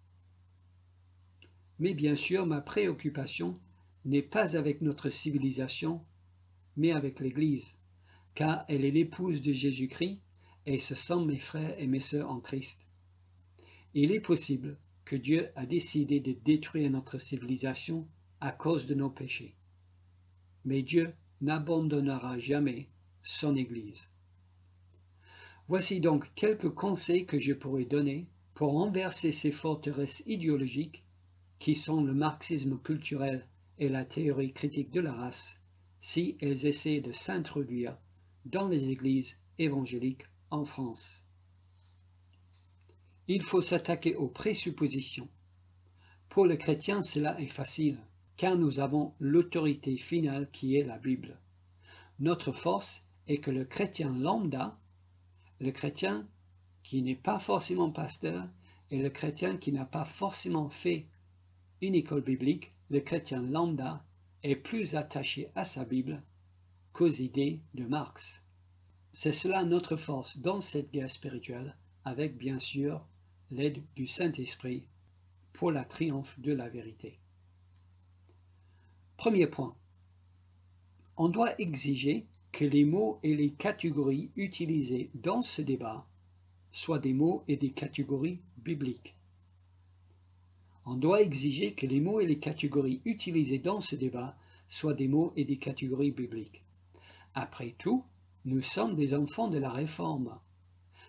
Mais bien sûr, ma préoccupation n'est pas avec notre civilisation, mais avec l'Église, car elle est l'épouse de Jésus-Christ et ce sont mes frères et mes sœurs en Christ. Il est possible que Dieu a décidé de détruire notre civilisation à cause de nos péchés. Mais Dieu n'abandonnera jamais son Église. Voici donc quelques conseils que je pourrais donner pour renverser ces forteresses idéologiques qui sont le marxisme culturel et la théorie critique de la race, si elles essaient de s'introduire dans les églises évangéliques en France. Il faut s'attaquer aux présuppositions. Pour le chrétien, cela est facile, car nous avons l'autorité finale qui est la Bible. Notre force est que le chrétien lambda, le chrétien qui n'est pas forcément pasteur, et le chrétien qui n'a pas forcément fait une école biblique, le chrétien lambda est plus attaché à sa Bible qu'aux idées de Marx. C'est cela notre force dans cette guerre spirituelle, avec bien sûr l'aide du Saint-Esprit pour la triomphe de la vérité. Premier point. On doit exiger que les mots et les catégories utilisées dans ce débat soient des mots et des catégories bibliques. On doit exiger que les mots et les catégories utilisées dans ce débat soient des mots et des catégories bibliques. Après tout, nous sommes des enfants de la Réforme.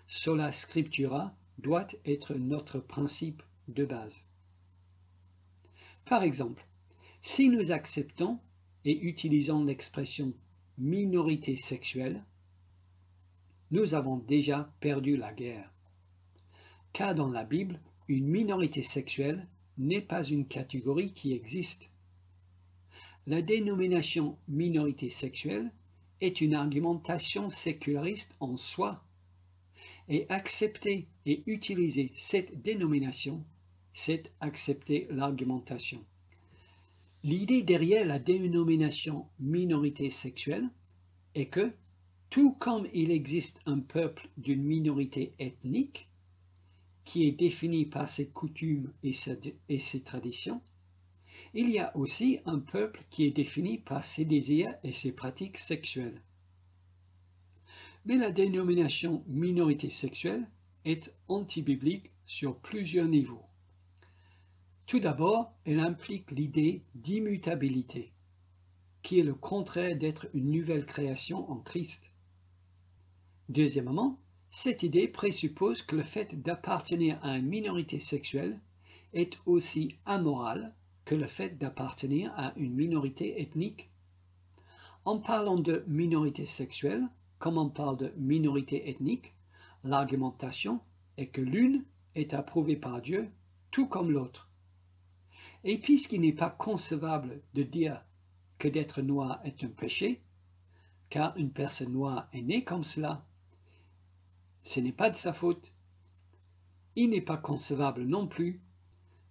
Sola Scriptura doit être notre principe de base. Par exemple, si nous acceptons et utilisons l'expression minorité sexuelle, nous avons déjà perdu la guerre. Car dans la Bible, une minorité sexuelle n'est pas une catégorie qui existe. La dénomination minorité sexuelle est une argumentation séculariste en soi, et accepter et utiliser cette dénomination, c'est accepter l'argumentation. L'idée derrière la dénomination minorité sexuelle est que, tout comme il existe un peuple d'une minorité ethnique, qui est défini par ses coutumes et ses traditions, il y a aussi un peuple qui est défini par ses désirs et ses pratiques sexuelles. Mais la dénomination minorité sexuelle est antibiblique sur plusieurs niveaux. Tout d'abord, elle implique l'idée d'immutabilité, qui est le contraire d'être une nouvelle création en Christ. Deuxièmement, cette idée présuppose que le fait d'appartenir à une minorité sexuelle est aussi amoral que le fait d'appartenir à une minorité ethnique. En parlant de minorité sexuelle, comme on parle de minorité ethnique, l'argumentation est que l'une est approuvée par Dieu, tout comme l'autre. Et puisqu'il n'est pas concevable de dire que d'être noir est un péché, car une personne noire est née comme cela, ce n'est pas de sa faute. Il n'est pas concevable non plus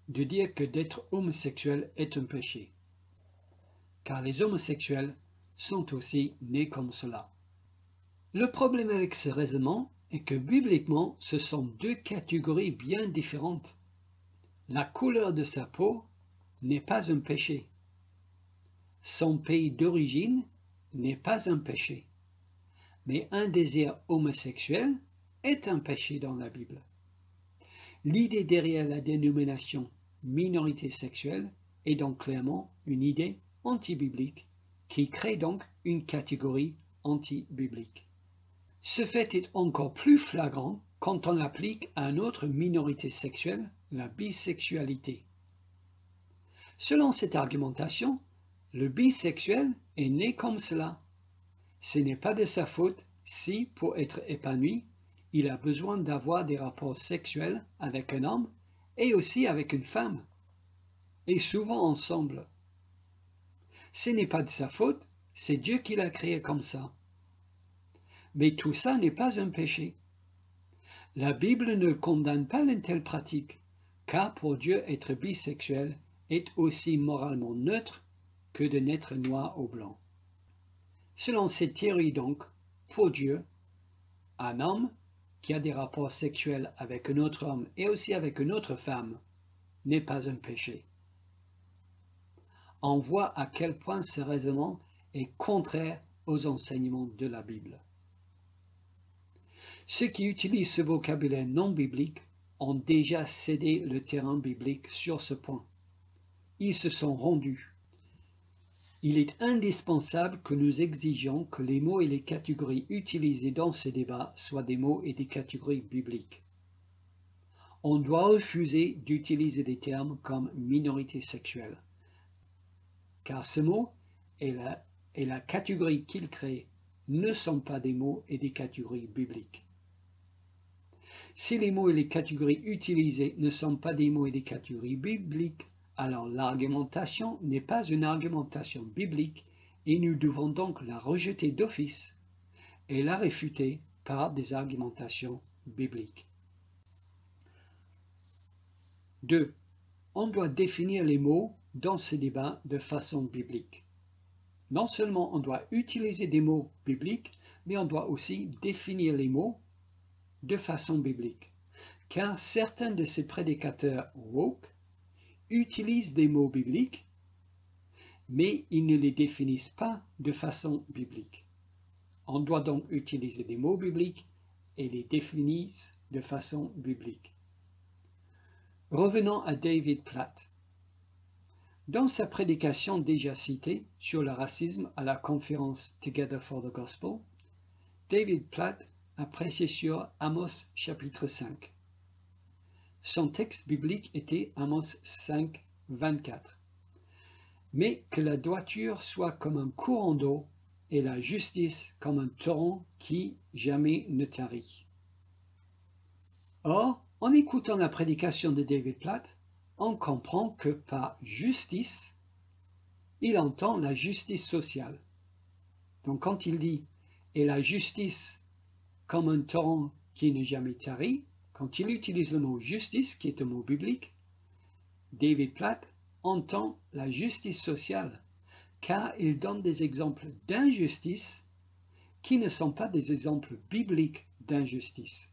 de dire que d'être homosexuel est un péché, car les homosexuels sont aussi nés comme cela. Le problème avec ce raisonnement est que bibliquement, ce sont deux catégories bien différentes. La couleur de sa peau n'est pas un péché. Son pays d'origine n'est pas un péché. Mais un désir homosexuel est un péché dans la Bible. L'idée derrière la dénomination minorité sexuelle est donc clairement une idée anti-biblique qui crée donc une catégorie anti-biblique. Ce fait est encore plus flagrant quand on l'applique à une autre minorité sexuelle, la bisexualité. Selon cette argumentation, le bisexuel est né comme cela. Ce n'est pas de sa faute si, pour être épanoui, il a besoin d'avoir des rapports sexuels avec un homme et aussi avec une femme, et souvent ensemble. Ce n'est pas de sa faute, c'est Dieu qui l'a créé comme ça. Mais tout ça n'est pas un péché. La Bible ne condamne pas une telle pratique, car pour Dieu être bisexuel est aussi moralement neutre que de naître noir ou blanc. Selon cette théorie donc, pour Dieu, un homme qui a des rapports sexuels avec un autre homme et aussi avec une autre femme n'est pas un péché. On voit à quel point ce raisonnement est contraire aux enseignements de la Bible. Ceux qui utilisent ce vocabulaire non biblique ont déjà cédé le terrain biblique sur ce point. Ils se sont rendus. Il est indispensable que nous exigions que les mots et les catégories utilisés dans ce débat soient des mots et des catégories bibliques. On doit refuser d'utiliser des termes comme minorité sexuelle, car ce mot et la catégorie qu'il crée ne sont pas des mots et des catégories bibliques. Si les mots et les catégories utilisés ne sont pas des mots et des catégories bibliques, alors l'argumentation n'est pas une argumentation biblique et nous devons donc la rejeter d'office et la réfuter par des argumentations bibliques. 2. On doit définir les mots dans ce débat de façon biblique. Non seulement on doit utiliser des mots bibliques, mais on doit aussi définir les mots de façon biblique, car certains de ces prédicateurs woke utilisent des mots bibliques, mais ils ne les définissent pas de façon biblique. On doit donc utiliser des mots bibliques et les définir de façon biblique. Revenons à David Platt. Dans sa prédication déjà citée sur le racisme à la conférence Together for the Gospel, David Platt a prêché sur Amos chapitre 5. Son texte biblique était Amos 5, 24. Mais que la droiture soit comme un courant d'eau et la justice comme un torrent qui jamais ne tarit. Or, en écoutant la prédication de David Platt, on comprend que par justice, il entend la justice sociale. Donc quand il dit « et la justice comme un torrent qui ne jamais tarit », quand il utilise le mot justice, qui est un mot biblique, David Platt entend la justice sociale, car il donne des exemples d'injustice qui ne sont pas des exemples bibliques d'injustice.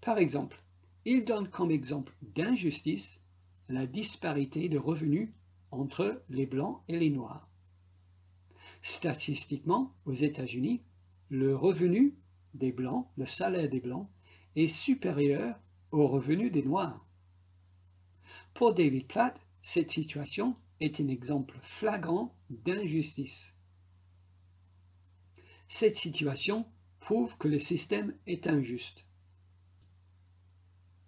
Par exemple, il donne comme exemple d'injustice la disparité de revenus entre les Blancs et les Noirs. Statistiquement, aux États-Unis, le revenu des Blancs, le salaire des Blancs, est supérieur au revenu des Noirs. Pour David Platt, cette situation est un exemple flagrant d'injustice. Cette situation prouve que le système est injuste.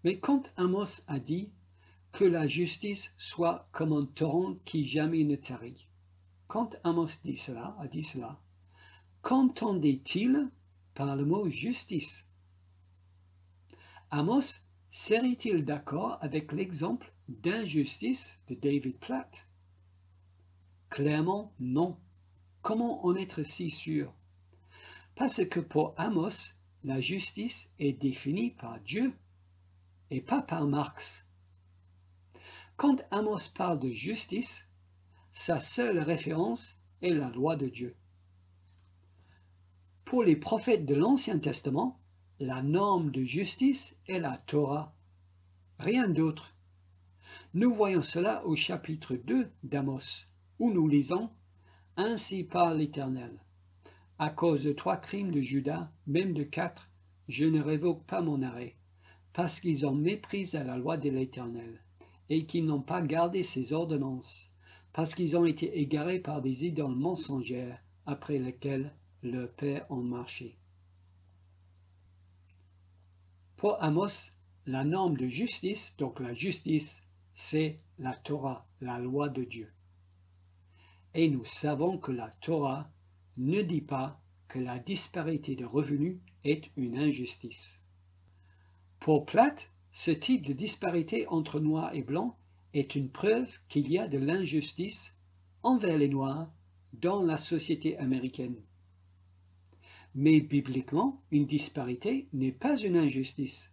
Mais quand Amos a dit que la justice soit comme un torrent qui jamais ne tarit, quand Amos a dit cela, qu'entendait-il par le mot justice? Amos serait-il d'accord avec l'exemple d'injustice de David Platt? Clairement non. Comment en être si sûr? Parce que pour Amos, la justice est définie par Dieu et pas par Marx. Quand Amos parle de justice, sa seule référence est la loi de Dieu. Pour les prophètes de l'Ancien Testament, la norme de justice est la Torah, rien d'autre. Nous voyons cela au chapitre 2 d'Amos, où nous lisons « Ainsi parle l'Éternel. À cause de 3 crimes de Juda, même de 4, je ne révoque pas mon arrêt, parce qu'ils ont méprisé la loi de l'Éternel, et qu'ils n'ont pas gardé ses ordonnances, parce qu'ils ont été égarés par des idoles mensongères après lesquelles leurs pères ont marché. » Pour Amos, la norme de justice, donc la justice, c'est la Torah, la loi de Dieu. Et nous savons que la Torah ne dit pas que la disparité de revenus est une injustice. Pour Platt, ce type de disparité entre noirs et blancs est une preuve qu'il y a de l'injustice envers les noirs dans la société américaine. Mais bibliquement, une disparité n'est pas une injustice.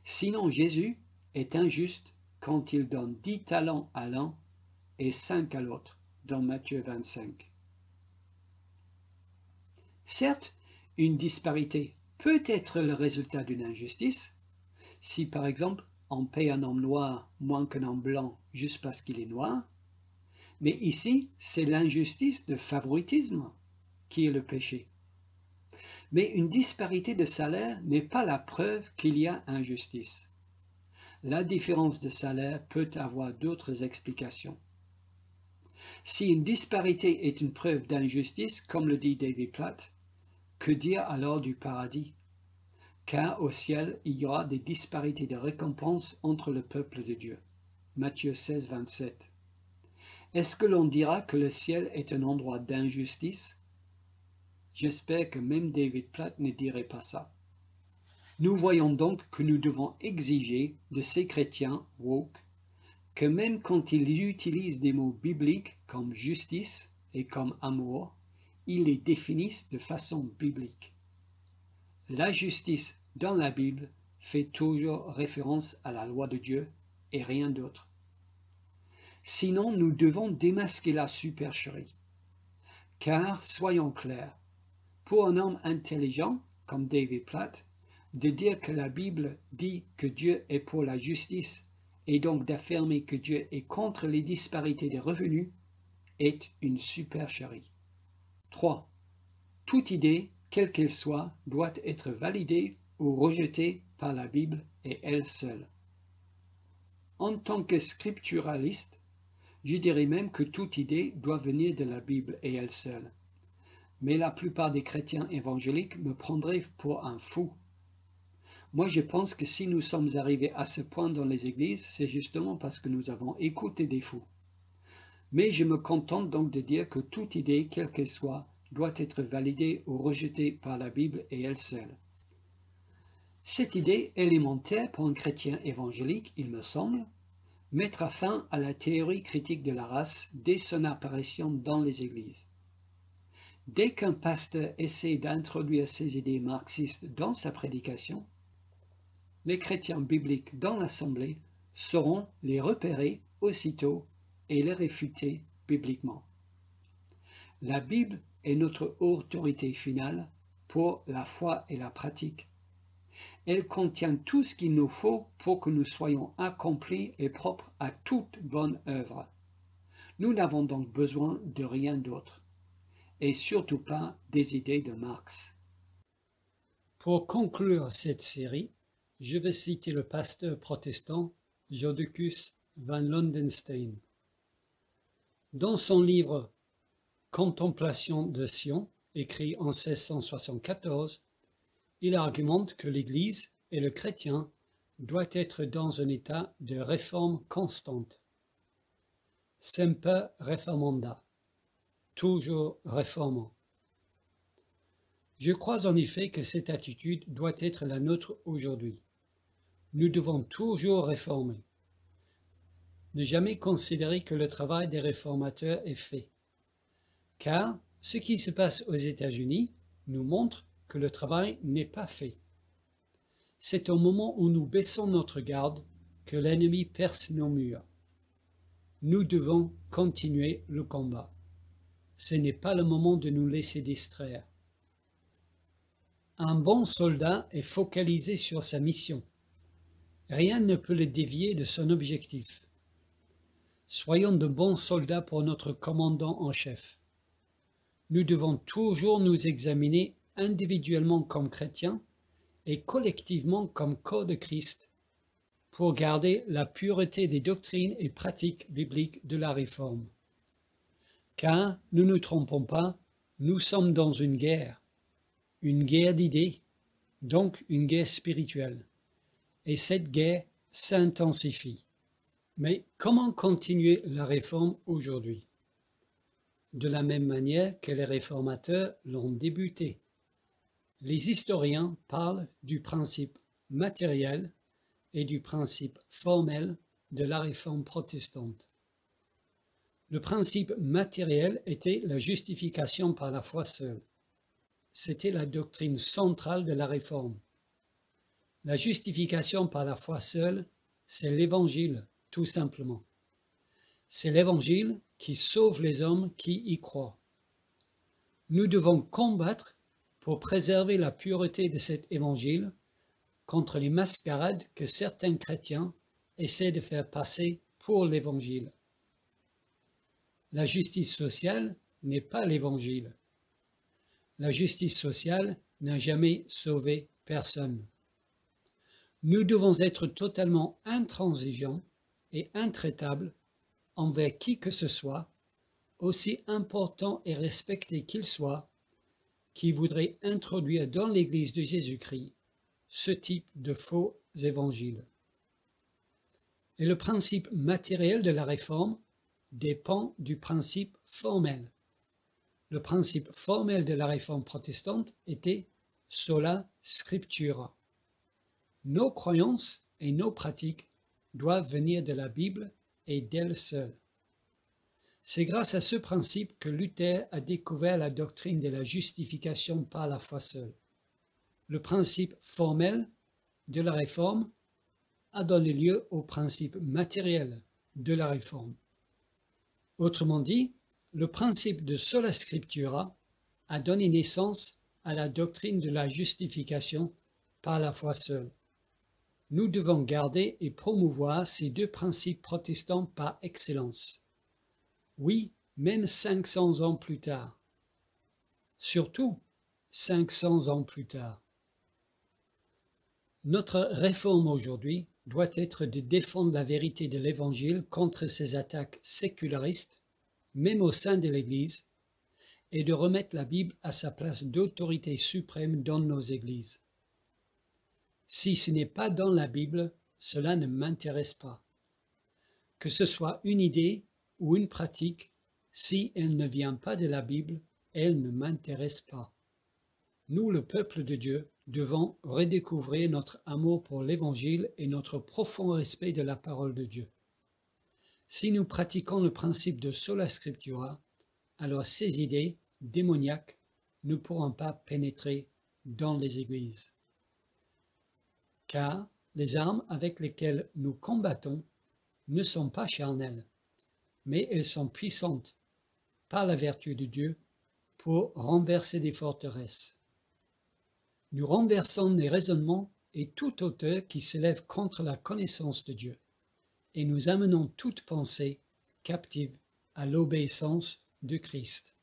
Sinon Jésus est injuste quand il donne 10 talents à l'un et 5 à l'autre, dans Matthieu 25. Certes, une disparité peut être le résultat d'une injustice. Si par exemple on paye un homme noir moins qu'un homme blanc juste parce qu'il est noir, mais ici c'est l'injustice de favoritisme qui est le péché. Mais une disparité de salaire n'est pas la preuve qu'il y a injustice. La différence de salaire peut avoir d'autres explications. Si une disparité est une preuve d'injustice, comme le dit David Platt, que dire alors du paradis? Car au ciel, il y aura des disparités de récompenses entre le peuple de Dieu. Matthieu 16, 27. Est-ce que l'on dira que le ciel est un endroit d'injustice? J'espère que même David Platt ne dirait pas ça. Nous voyons donc que nous devons exiger de ces chrétiens woke que même quand ils utilisent des mots bibliques comme justice et comme amour, ils les définissent de façon biblique. La justice dans la Bible fait toujours référence à la loi de Dieu et rien d'autre. Sinon, nous devons démasquer la supercherie. Car, soyons clairs, pour un homme intelligent comme David Platt, de dire que la Bible dit que Dieu est pour la justice et donc d'affirmer que Dieu est contre les disparités des revenus est une supercherie. 3. Toute idée, quelle qu'elle soit, doit être validée ou rejetée par la Bible et elle seule. En tant que scripturaliste, je dirais même que toute idée doit venir de la Bible et elle seule. Mais la plupart des chrétiens évangéliques me prendraient pour un fou. Moi, je pense que si nous sommes arrivés à ce point dans les églises, c'est justement parce que nous avons écouté des fous. Mais je me contente donc de dire que toute idée, quelle qu'elle soit, doit être validée ou rejetée par la Bible et elle seule. Cette idée élémentaire pour un chrétien évangélique, il me semble, mettra fin à la théorie critique de la race dès son apparition dans les églises. Dès qu'un pasteur essaie d'introduire ces idées marxistes dans sa prédication, les chrétiens bibliques dans l'assemblée sauront les repérer aussitôt et les réfuter bibliquement. La Bible est notre autorité finale pour la foi et la pratique. Elle contient tout ce qu'il nous faut pour que nous soyons accomplis et propres à toute bonne œuvre. Nous n'avons donc besoin de rien d'autre, et surtout pas des idées de Marx. Pour conclure cette série, je vais citer le pasteur protestant Jodocus van Londenstein. Dans son livre « Contemplation de Sion », écrit en 1674, il argumente que l'Église et le chrétien doivent être dans un état de réforme constante. Semper reformanda, toujours réformant. Je crois en effet que cette attitude doit être la nôtre aujourd'hui. Nous devons toujours réformer. Ne jamais considérer que le travail des réformateurs est fait. Car ce qui se passe aux États-Unis nous montre que le travail n'est pas fait. C'est au moment où nous baissons notre garde que l'ennemi perce nos murs. Nous devons continuer le combat. ce n'est pas le moment de nous laisser distraire. Un bon soldat est focalisé sur sa mission. Rien ne peut le dévier de son objectif. Soyons de bons soldats pour notre commandant en chef. Nous devons toujours nous examiner individuellement comme chrétiens et collectivement comme corps de Christ pour garder la pureté des doctrines et pratiques bibliques de la Réforme. Car, ne nous trompons pas, nous sommes dans une guerre d'idées, donc une guerre spirituelle. Et cette guerre s'intensifie. Mais comment continuer la Réforme aujourd'hui? De la même manière que les réformateurs l'ont débutée. Les historiens parlent du principe matériel et du principe formel de la Réforme protestante. Le principe matériel était la justification par la foi seule. C'était la doctrine centrale de la Réforme. La justification par la foi seule, c'est l'Évangile, tout simplement. C'est l'Évangile qui sauve les hommes qui y croient. Nous devons combattre pour préserver la pureté de cet Évangile contre les mascarades que certains chrétiens essaient de faire passer pour l'Évangile. La justice sociale n'est pas l'Évangile. La justice sociale n'a jamais sauvé personne. Nous devons être totalement intransigeants et intraitables envers qui que ce soit, aussi important et respecté qu'il soit, qui voudrait introduire dans l'Église de Jésus-Christ ce type de faux évangiles. Et le principe matériel de la Réforme dépend du principe formel. Le principe formel de la Réforme protestante était sola scriptura. Nos croyances et nos pratiques doivent venir de la Bible et d'elle seule. C'est grâce à ce principe que Luther a découvert la doctrine de la justification par la foi seule. Le principe formel de la Réforme a donné lieu au principe matériel de la Réforme. Autrement dit, le principe de sola scriptura a donné naissance à la doctrine de la justification par la foi seule. Nous devons garder et promouvoir ces deux principes protestants par excellence. Oui, même 500 ans plus tard. Surtout 500 ans plus tard. Notre réforme aujourd'hui doit être de défendre la vérité de l'Évangile contre ces attaques sécularistes, même au sein de l'Église, et de remettre la Bible à sa place d'autorité suprême dans nos églises. Si ce n'est pas dans la Bible, cela ne m'intéresse pas. Que ce soit une idée ou une pratique, si elle ne vient pas de la Bible, elle ne m'intéresse pas. Nous, le peuple de Dieu, devons redécouvrir notre amour pour l'Évangile et notre profond respect de la parole de Dieu. Si nous pratiquons le principe de sola scriptura, alors ces idées démoniaques ne pourront pas pénétrer dans les églises. Car les armes avec lesquelles nous combattons ne sont pas charnelles, mais elles sont puissantes par la vertu de Dieu pour renverser des forteresses. Nous renversons les raisonnements et toute hauteur qui s'élève contre la connaissance de Dieu, et nous amenons toute pensée captive à l'obéissance de Christ.